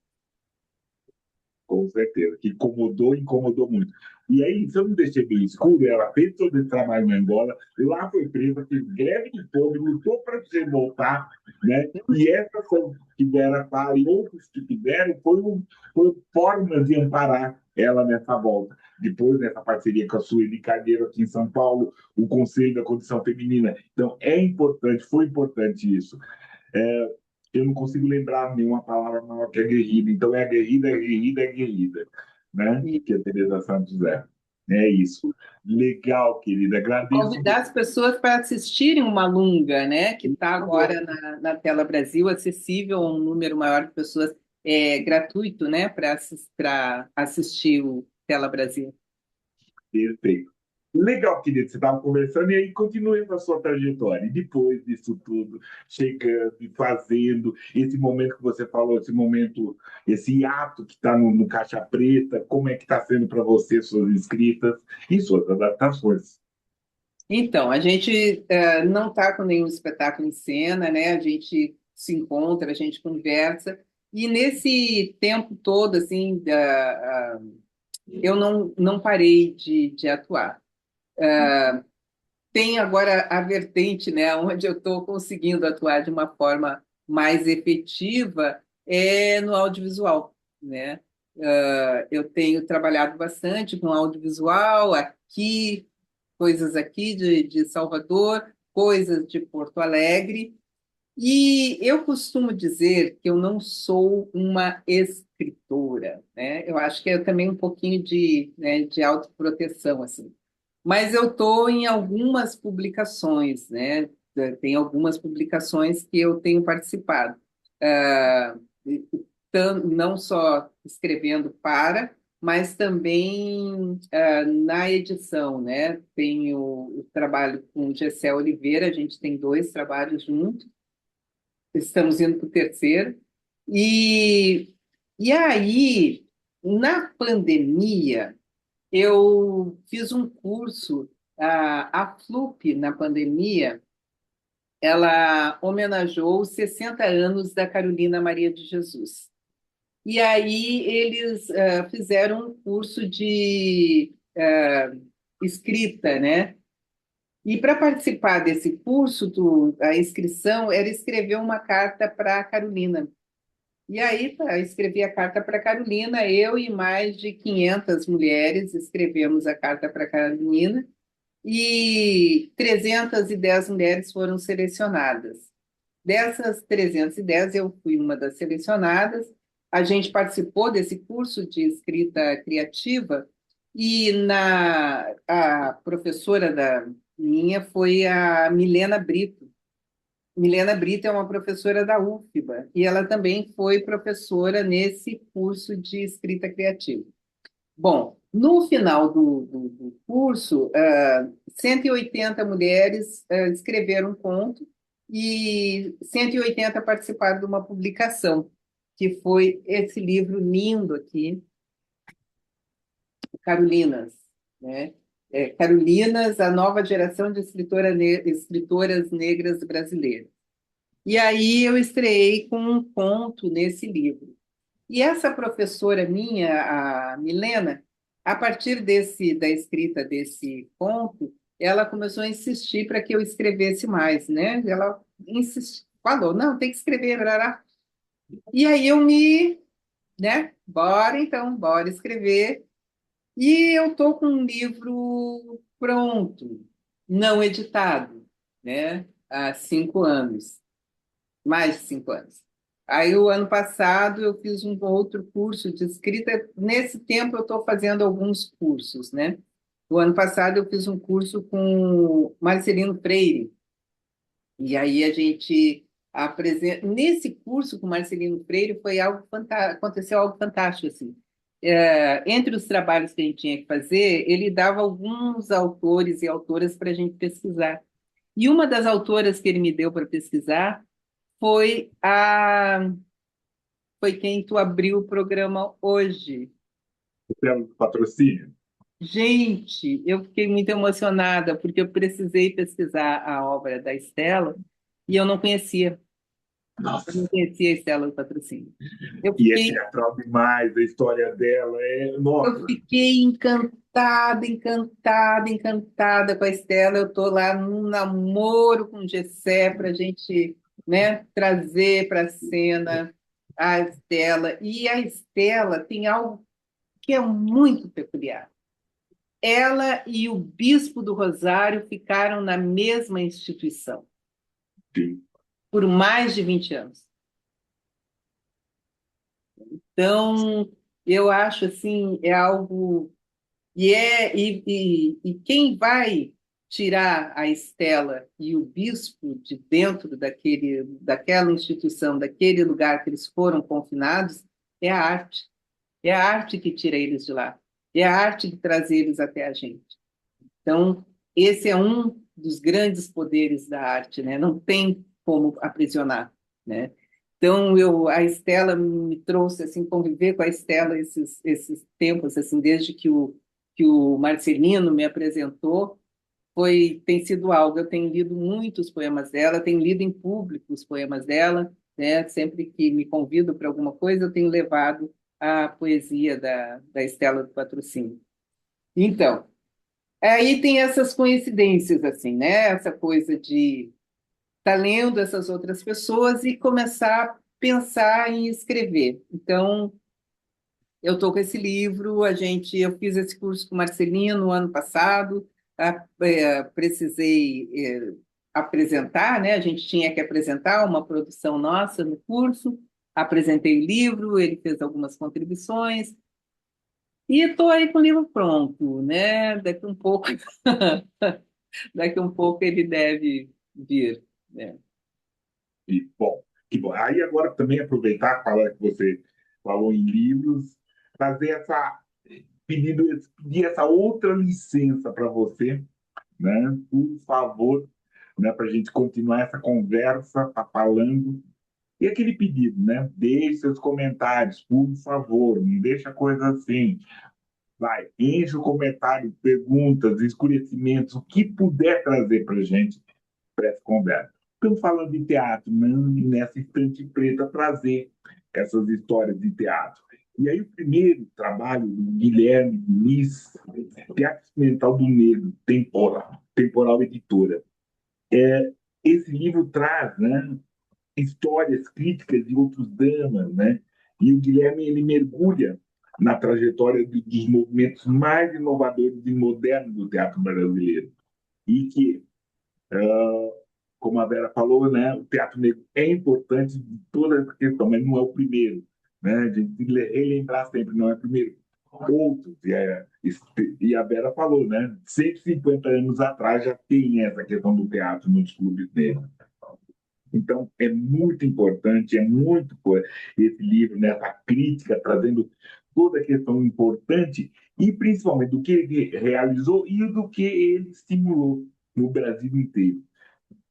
Com certeza, que incomodou, incomodou muito. E aí, se eu não deixei bem escuro, ela fez todo esse trabalho na Angola, lá foi presa, fez greve de fome, lutou para se voltar, né? E essa ação que deram a par e outros que fizeram foi forma de amparar ela nessa volta. Depois, nessa parceria com a Sueli Carneiro aqui em São Paulo, o Conselho da Condição Feminina. Então, é importante, foi importante isso. É, eu não consigo lembrar nenhuma palavra maior que aguerrida. Então é aguerrida, aguerrida, aguerrida, né? E Que é a Teresa Santos é. É isso. Legal, querida. Agradeço. convidar as pessoas para assistirem uma Lunga, né, que está agora na Tela Brasil, acessível a um número maior de pessoas, gratuito, né, para assistir o Tela Brasil. Perfeito. Legal, querido. Você estava conversando e aí continue a sua trajetória. E depois disso tudo, chegando e fazendo, esse momento que você falou, esse momento, esse ato que está no Caixa Preta, como é que está sendo para você suas escritas e suas adaptações? Então, a gente não está com nenhum espetáculo em cena, né? A gente se encontra, a gente conversa, e nesse tempo todo, assim, eu não parei de atuar. Tem agora a vertente, né, onde eu estou conseguindo atuar de uma forma mais efetiva é no audiovisual, né? Eu tenho trabalhado bastante com audiovisual aqui, coisas aqui de Salvador, coisas de Porto Alegre, e eu costumo dizer que eu não sou uma escritora, né? Eu acho que é também um pouquinho né, de autoproteção, assim. Mas eu estou em algumas publicações, né? Tem algumas publicações que eu tenho participado. Ah, não só escrevendo para, mas também na edição, né? Tenho o trabalho com o Gessé Oliveira, a gente tem dois trabalhos juntos, estamos indo para o terceiro. E, e aí, na pandemia, eu fiz um curso, a FLUP, na pandemia, ela homenageou os 60 anos da Carolina Maria de Jesus. E aí eles fizeram um curso de escrita, né? E para participar desse curso, a inscrição era escrever uma carta para a Carolina. E aí, tá, eu escrevi a carta para a Carolina, eu e mais de 500 mulheres escrevemos a carta para a Carolina, e 310 mulheres foram selecionadas. Dessas 310, eu fui uma das selecionadas. A gente participou desse curso de escrita criativa e a professora da minha foi a Milena Brito. Milena Brito é uma professora da UFBA e ela também foi professora nesse curso de escrita criativa. Bom, no final do curso, 180 mulheres escreveram um conto e 180 participaram de uma publicação, que foi esse livro lindo aqui, Carolinas, né? Carolinas, a nova geração de escritoras negras brasileiras. E aí eu estreei com um conto nesse livro. E essa professora minha, a Milena, a partir da escrita desse conto, ela começou a insistir para que eu escrevesse mais, né? Ela falou, não, tem que escrever, brará. E aí né? Bora então, bora escrever. E eu estou com um livro pronto, não editado, né? Há 5 anos, mais de 5 anos. Aí, o ano passado, eu fiz um outro curso de escrita. Nesse tempo, eu estou fazendo alguns cursos, né? O ano passado, eu fiz um curso com o Marcelino Freire. E aí, a gente apresenta. Nesse curso com o Marcelino Freire, foi algo aconteceu algo fantástico, assim. Entre os trabalhos que a gente tinha que fazer, ele dava alguns autores e autoras para a gente pesquisar. E uma das autoras que ele me deu para pesquisar foi foi quem tu abriu o programa hoje. Pelo patrocínio. Gente, eu fiquei muito emocionada porque eu precisei pesquisar a obra da Estela e eu não conhecia. Eu Nossa, não conhecia a Estela do Patrocínio. Eu e é fiquei, teatral demais, a história dela é. eu Nossa, fiquei encantada, encantada, encantada com a Estela. Eu estou lá num namoro com o Gessé para a gente, né, trazer para a cena a Estela. E a Estela tem algo que é muito peculiar. Ela e o Bispo do Rosário ficaram na mesma instituição sim, por mais de 20 anos. Então, eu acho assim, é algo. E quem vai tirar a Estela e o bispo de dentro daquela instituição, daquele lugar que eles foram confinados, é a arte. É a arte que tira eles de lá. É a arte que traz eles até a gente. Então, esse é um dos grandes poderes da arte, né? Não tem como aprisionar, né? Então, a Estela me trouxe, assim, conviver com a Estela esses tempos, assim, desde que o Marcelino me apresentou, tem sido algo. Eu tenho lido muitos poemas dela, tenho lido em público os poemas dela, né? Sempre que me convido para alguma coisa, eu tenho levado a poesia da Estela do Patrocínio. Então, aí tem essas coincidências, assim, né? Essa coisa de estar lendo essas outras pessoas e começar a pensar em escrever. Então, eu estou com esse livro, eu fiz esse curso com o Marcelino no ano passado, precisei apresentar, né? A gente tinha que apresentar uma produção nossa no curso, apresentei o livro, ele fez algumas contribuições, e estou aí com o livro pronto, né? Daqui um pouco daqui a um pouco ele deve vir, né? e bom, que bom. Aí agora também aproveitar, falar que você falou em livros, fazer pedir essa outra licença para você, né? Por favor, né? Para a gente continuar essa conversa, tá falando. E aquele pedido, né? Deixe seus comentários, por favor, não deixa coisa assim. Vai, enche o comentário, perguntas, esclarecimentos, o que puder trazer para a gente para essa conversa. Estamos falando de teatro, não nessa estante preta trazer essas histórias de teatro. E aí o primeiro trabalho do Guilherme Diniz, Teatro Experimental do Negro, Temporal Editora. Esse livro traz, né, histórias críticas de outros dramas, né? E o Guilherme ele mergulha na trajetória dos movimentos mais inovadores e modernos do teatro brasileiro. E que, como a Vera falou, né, o teatro negro é importante de toda essa questão, mas não é o primeiro. Né? A gente relembrar sempre, não é o primeiro. Outros, e a Vera falou, né? 150 anos atrás já tem essa questão do teatro nos clubes negros. Então, é muito importante, esse livro, né, essa crítica, trazendo toda a questão importante e principalmente do que ele realizou e do que ele estimulou no Brasil inteiro.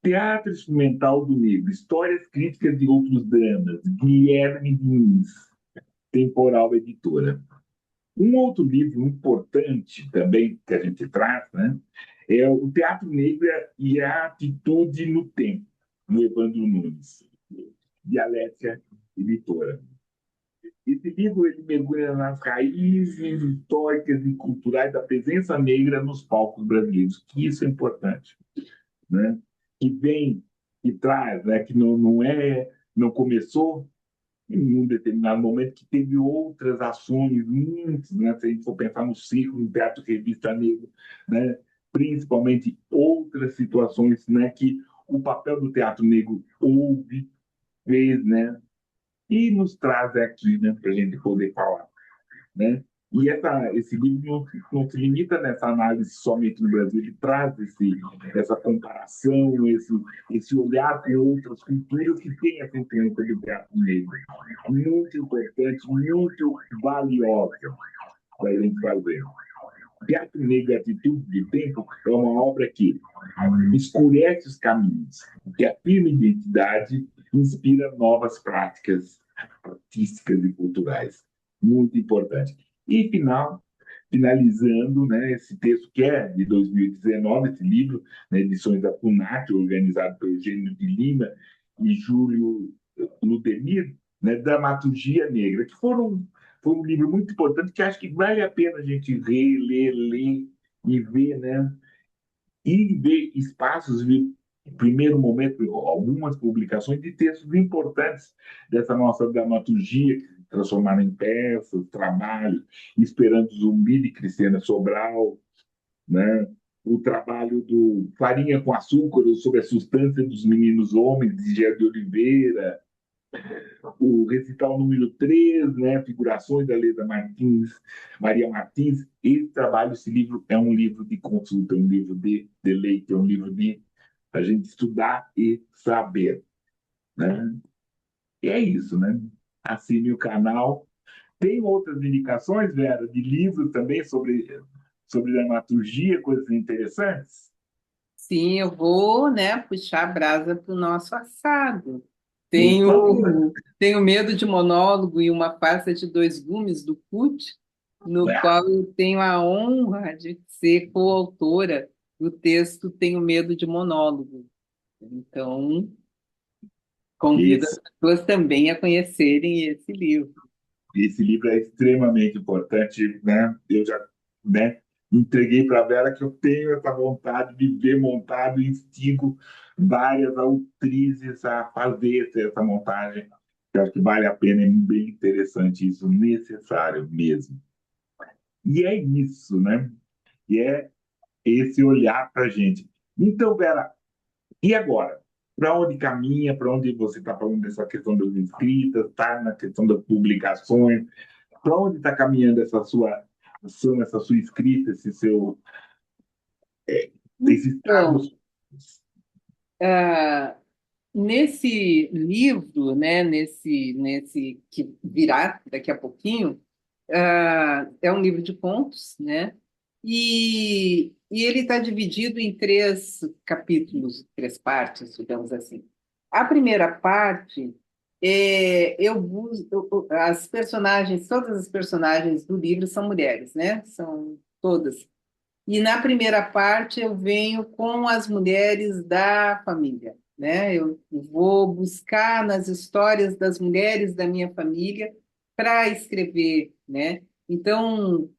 Teatro Instrumental do Negro, Histórias Críticas de Outros Dramas, Guilherme Diniz, Temporal Editora. Um outro livro importante também que a gente traz, né, é o Teatro Negro e a Atitude no Tempo, no Evandro Nunes, de Alessia Editora. Esse livro ele mergulha nas raízes históricas e culturais da presença negra nos palcos brasileiros, que isso é importante, né? Que vem, que traz, né? Que não começou em um determinado momento, que teve outras ações, muitas, né? Se a gente for pensar no ciclo, no Teatro Revista Negro, né? Principalmente outras situações, né? Que o papel do teatro negro houve, fez, né? E nos traz aqui, né? Para a gente poder falar, né? E esse livro não se limita nessa análise somente no Brasil, ele traz essa comparação, esse olhar para outras culturas que têm essa influência do teatro negro. Muito importante, muito valiosa para a gente fazer. Teatro Negro e Atitude de Tempo é uma obra que escurece os caminhos, que afirma identidade e inspira novas práticas artísticas e culturais. Muito importante. E, finalizando, né, esse texto que é de 2019, esse livro, né, edições da FUNAC, organizado pelo Eugênio de Lima e Júlio Ludemir, né, Dramaturgia Negra, que foi um livro muito importante que acho que vale a pena a gente reler, ler e ver, né? E ver espaços, ver, em primeiro momento, algumas publicações de textos importantes dessa nossa dramaturgia, que se transformaram em peças, trabalhos, Esperando Zumbi, de Cristina Sobral, né? O trabalho do Farinha com Açúcar sobre a substância dos meninos homens, de Gerardo de Oliveira, o recital número 3, né, figurações da Leda Martins, Maria Martins. Esse trabalho, esse livro é um livro de consulta, é um livro de deleite, é um livro de a gente estudar e saber, né? E é isso, né? Assine o canal. Tem outras indicações, Vera, de livros também sobre dramaturgia, coisas interessantes? Sim, eu vou, né, puxar a brasa para o nosso assado. Por favor. Tenho Medo de Monólogo e Uma Farsa de Dois Gumes, do Kut, no Ah, qual eu tenho a honra de ser coautora do texto Tenho Medo de Monólogo. Então, convido as esse, pessoas também a conhecerem esse livro. esse livro é extremamente importante, né? Eu já, né, entreguei para a Vera que eu tenho essa vontade de ver montado e instigo várias atrizes a fazer essa montagem. Eu acho que vale a pena, é bem interessante isso, necessário mesmo. E é isso, né? E é esse olhar para a gente. Então, Vera, e agora? Para onde caminha? Para onde você está falando dessa questão das escritas, está na questão das publicações? Para onde está caminhando essa sua ação, essa sua escrita, esse seu, esses Então, traços? ah, nesse livro, né, nesse que virá daqui a pouquinho, é um livro de contos, né? E ele está dividido em três capítulos, três partes, digamos assim. A primeira parte as personagens, todas as personagens do livro são mulheres, né? São todas. E na primeira parte eu venho com as mulheres da família, né? Eu vou buscar nas histórias das mulheres da minha família para escrever, né? Então,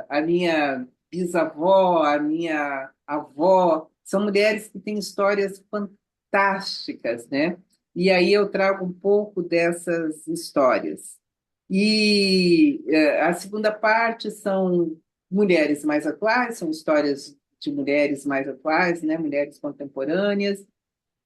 a minha bisavó, a minha avó, são mulheres que têm histórias fantásticas, né? E aí eu trago um pouco dessas histórias. E a segunda parte são mulheres mais atuais, são histórias de mulheres mais atuais, né, mulheres contemporâneas,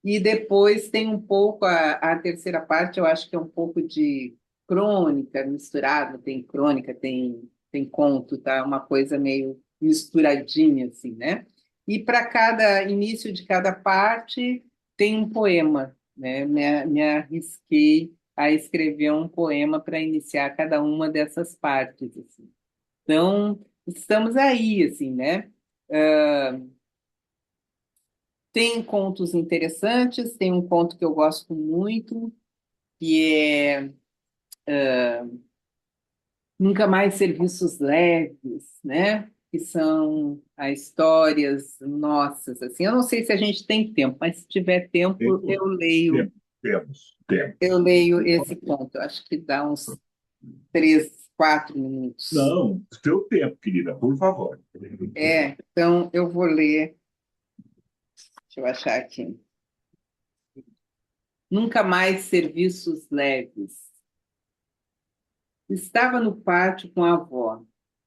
e depois tem um pouco, a terceira parte, eu acho que é um pouco de crônica misturado, tem crônica, tem conto, tá? Uma coisa meio misturadinha, assim, né? E para cada início de cada parte tem um poema, né? Me arrisquei a escrever um poema para iniciar cada uma dessas partes, assim. Então, estamos aí, assim, né? Tem contos interessantes, tem um conto que eu gosto muito, que é Nunca Mais Serviços Leves, né? Que são as histórias nossas, assim. Eu não sei se a gente tem tempo, mas se tiver tempo, Temos, temos, eu temos. leio esse conto. Acho que dá uns 3, 4 minutos. Não, seu tempo, querida, por favor. Então eu vou ler, deixa eu achar aqui. Nunca Mais Serviços Leves. Estava no pátio com a avó.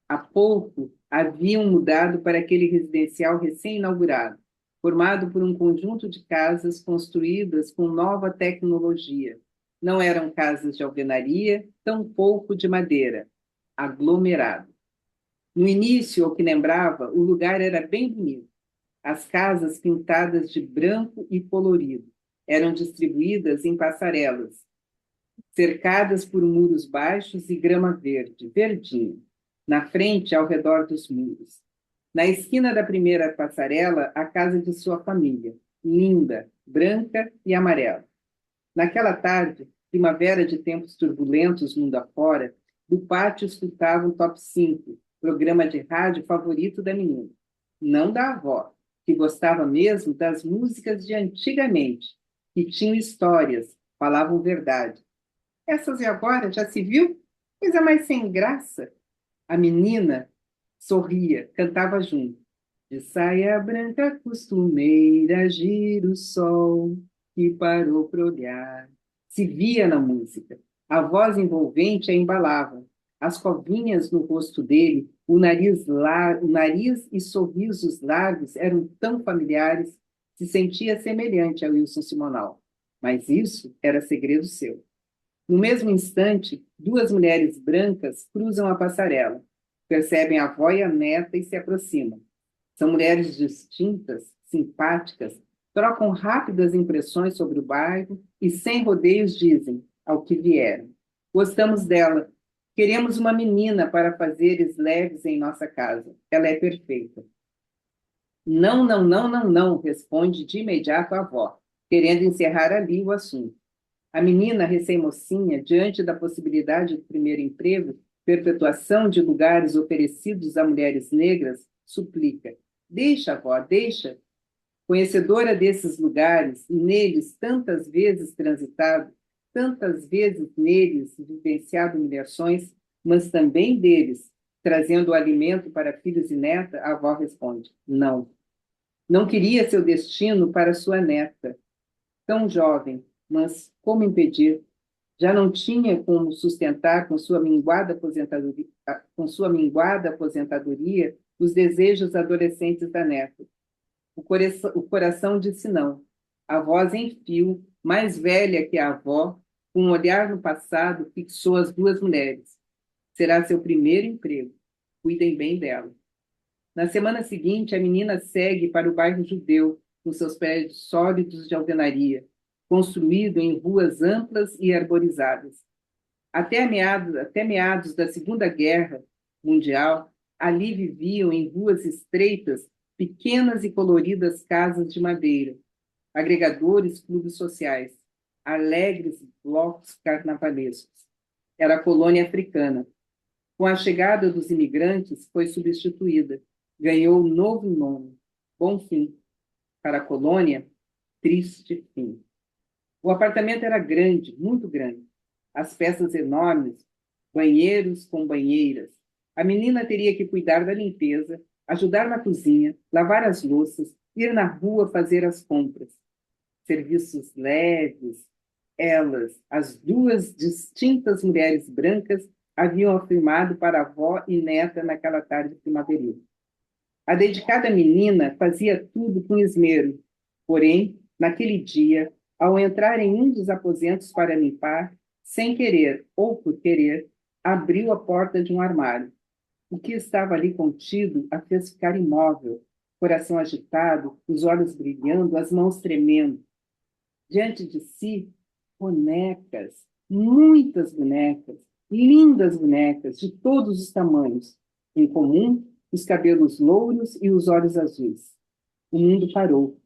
Há pouco haviam mudado para aquele residencial recém-inaugurado, formado por um conjunto de casas construídas com nova tecnologia. Não eram casas de alvenaria, tampouco de madeira. Aglomerado. No início, ao que lembrava, o lugar era bem bonito. As casas pintadas de branco e colorido eram distribuídas em passarelas, cercadas por muros baixos e grama verde, verdinha, na frente, ao redor dos muros. Na esquina da primeira passarela, a casa de sua família, linda, branca e amarela. Naquela tarde, primavera de tempos turbulentos mundo afora, do pátio escutava o Top 5, programa de rádio favorito da menina. Não da avó, que gostava mesmo das músicas de antigamente, que tinham histórias, falavam verdade. Essas e agora, já se viu? Coisa mais sem graça. A menina sorria, cantava junto. De saia branca costumeira, gira o sol que parou para olhar. Se via na música. A voz envolvente a embalava. As covinhas no rosto dele, o nariz e sorrisos largos eram tão familiares, se sentia semelhante a Wilson Simonal. Mas isso era segredo seu. No mesmo instante, duas mulheres brancas cruzam a passarela, percebem a avó e a neta e se aproximam. São mulheres distintas, simpáticas, trocam rápidas impressões sobre o bairro e, sem rodeios, dizem ao que vieram. Gostamos dela. Queremos uma menina para fazeres leves em nossa casa. Ela é perfeita. Não, não, não, não, não, responde de imediato a avó, querendo encerrar ali o assunto. A menina recém-mocinha, diante da possibilidade do primeiro emprego, perpetuação de lugares oferecidos a mulheres negras, suplica: deixa, avó, deixa. Conhecedora desses lugares, e neles tantas vezes transitado, tantas vezes neles vivenciado humilhações, mas também deles, trazendo o alimento para filhos e neta, a avó responde: não. Não queria seu destino para sua neta, tão jovem, mas como impedir? Já não tinha como sustentar com sua minguada aposentadoria os desejos adolescentes da neta. O coração disse não. A voz em fio, mais velha que a avó, com um olhar no passado, fixou as duas mulheres. Será seu primeiro emprego. Cuidem bem dela. Na semana seguinte, a menina segue para o bairro judeu, com seus prédios sólidos de alvenaria, construído em ruas amplas e arborizadas. Até meados da Segunda Guerra Mundial, ali viviam em ruas estreitas pequenas e coloridas casas de madeira, agregadores clubes sociais, alegres blocos carnavalescos. Era a colônia africana. Com a chegada dos imigrantes, foi substituída. Ganhou um novo nome. Bom fim. Para a colônia, triste fim. O apartamento era grande, muito grande. As peças enormes, banheiros com banheiras. A menina teria que cuidar da limpeza, ajudar na cozinha, lavar as louças, ir na rua fazer as compras. Serviços leves. Elas, as duas distintas mulheres brancas, haviam afirmado para a avó e neta naquela tarde primaveril. A dedicada menina fazia tudo com esmero, porém, naquele dia, ao entrar em um dos aposentos para limpar, sem querer ou por querer, abriu a porta de um armário. O que estava ali contido a fez ficar imóvel, coração agitado, os olhos brilhando, as mãos tremendo. Diante de si, bonecas, muitas bonecas, lindas bonecas, de todos os tamanhos. Em comum, os cabelos louros e os olhos azuis. O mundo parou.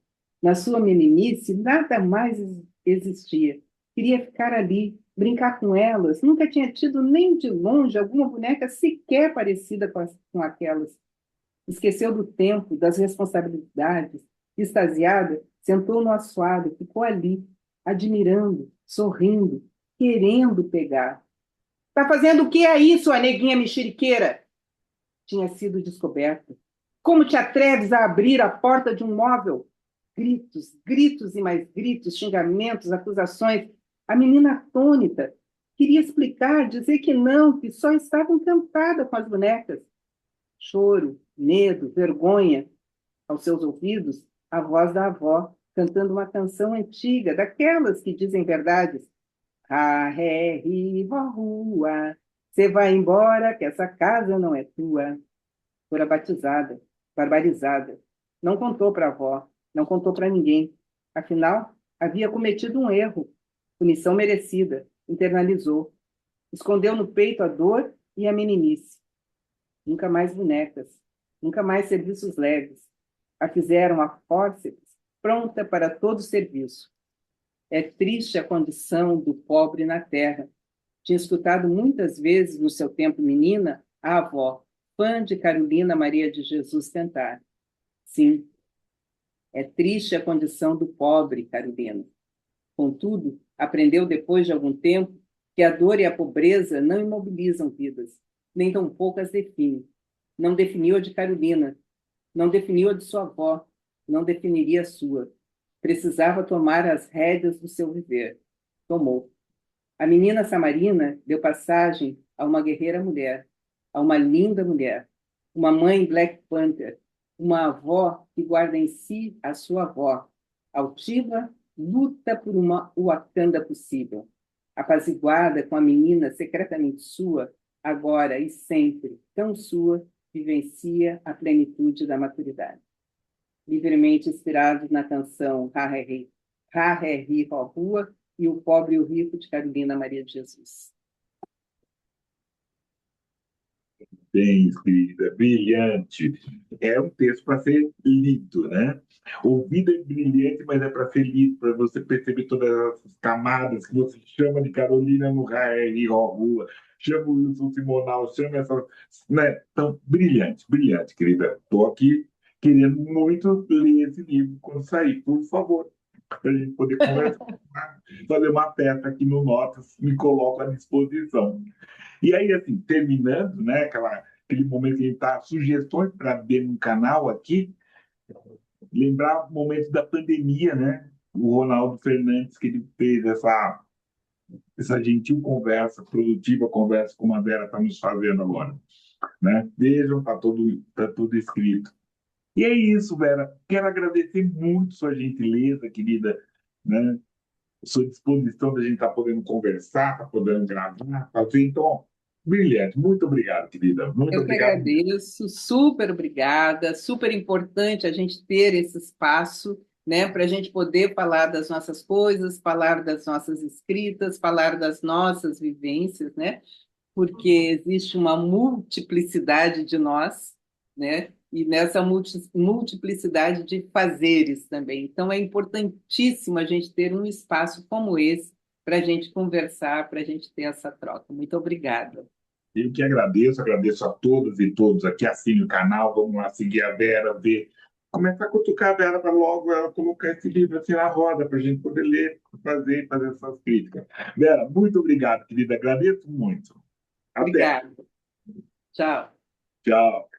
Na sua meninice, nada mais existia. Queria ficar ali, brincar com elas. Nunca tinha tido nem de longe alguma boneca sequer parecida com aquelas. Esqueceu do tempo, das responsabilidades. Extasiada, sentou no assoalho, ficou ali, admirando, sorrindo, querendo pegar. Está fazendo o que aí, sua neguinha mexeriqueira? Tinha sido descoberta. Como te atreves a abrir a porta de um móvel? Gritos, gritos e mais gritos, xingamentos, acusações. A menina atônita queria explicar, dizer que não, que só estava encantada com as bonecas. Choro, medo, vergonha. Aos seus ouvidos, a voz da avó, cantando uma canção antiga, daquelas que dizem verdades. Ah, ré, ri, vó, rua, você vai embora, que essa casa não é tua. Fora batizada, barbarizada. Não contou para a avó, não contou para ninguém. Afinal, havia cometido um erro. Punição merecida. Internalizou. Escondeu no peito a dor e a meninice. Nunca mais bonecas. Nunca mais serviços leves. A fizeram a fórceps, pronta para todo serviço. É triste a condição do pobre na terra. Tinha escutado muitas vezes, no seu tempo menina, a avó, fã de Carolina Maria de Jesus, cantar. Sim, é triste a condição do pobre, Carolina. Contudo, aprendeu depois de algum tempo que a dor e a pobreza não imobilizam vidas, nem tampouco as definem. Não definiu a de Carolina, não definiu a de sua avó, não definiria a sua. Precisava tomar as rédeas do seu viver. Tomou. A menina samarina deu passagem a uma guerreira mulher, a uma linda mulher, uma mãe Black Panther, uma avó que guarda em si a sua avó, altiva, luta por uma Wakanda possível. Apaziguada com a menina secretamente sua, agora e sempre tão sua, vivencia a plenitude da maturidade. Livremente inspirados na canção Ha He Hi Ho Rua e O Pobre e o Rico, de Carolina Maria de Jesus. Bem escrita, brilhante. É um texto para ser lido, né? Ouvido é brilhante, mas é para ser lido, para você perceber todas essas camadas que você chama de Carolina no Raí, Rua, chama o Wilson Simonal, chama essa. Né? Então, brilhante, brilhante, querida. Estou aqui querendo muito ler esse livro quando sair, por favor, para a gente poder conversar, fazer uma peça aqui no Notas, me coloco à disposição. E aí, assim, terminando, né, aquele momento que a gente está, sugestões para ver no canal aqui, lembrar o momento da pandemia, né? O Ronaldo Fernandes, que ele fez essa gentil conversa, produtiva conversa, como a Vera está nos fazendo agora, né? Vejam, tá tudo escrito. E é isso, Vera. Quero agradecer muito sua gentileza, querida, né? Sua disposição da gente estar podendo conversar, estar podendo gravar, fazer. Então, brilhante. Muito obrigado, querida. Muito Eu que obrigado. agradeço, super obrigada, super importante a gente ter esse espaço, né, para a gente poder falar das nossas coisas, falar das nossas escritas, falar das nossas vivências, né, porque existe uma multiplicidade de nós, né, e nessa multiplicidade de fazeres também. Então, é importantíssimo a gente ter um espaço como esse para a gente conversar, para a gente ter essa troca. Muito obrigada. Eu que agradeço, agradeço a todas e todos aqui. Assine o canal, vamos lá seguir a Vera, ver. Começar a cutucar a Vera para logo ela colocar esse livro assim na roda, para a gente poder ler, fazer essas críticas. Vera, muito obrigado, querida. Agradeço muito. Até. Obrigada. Tchau. Tchau.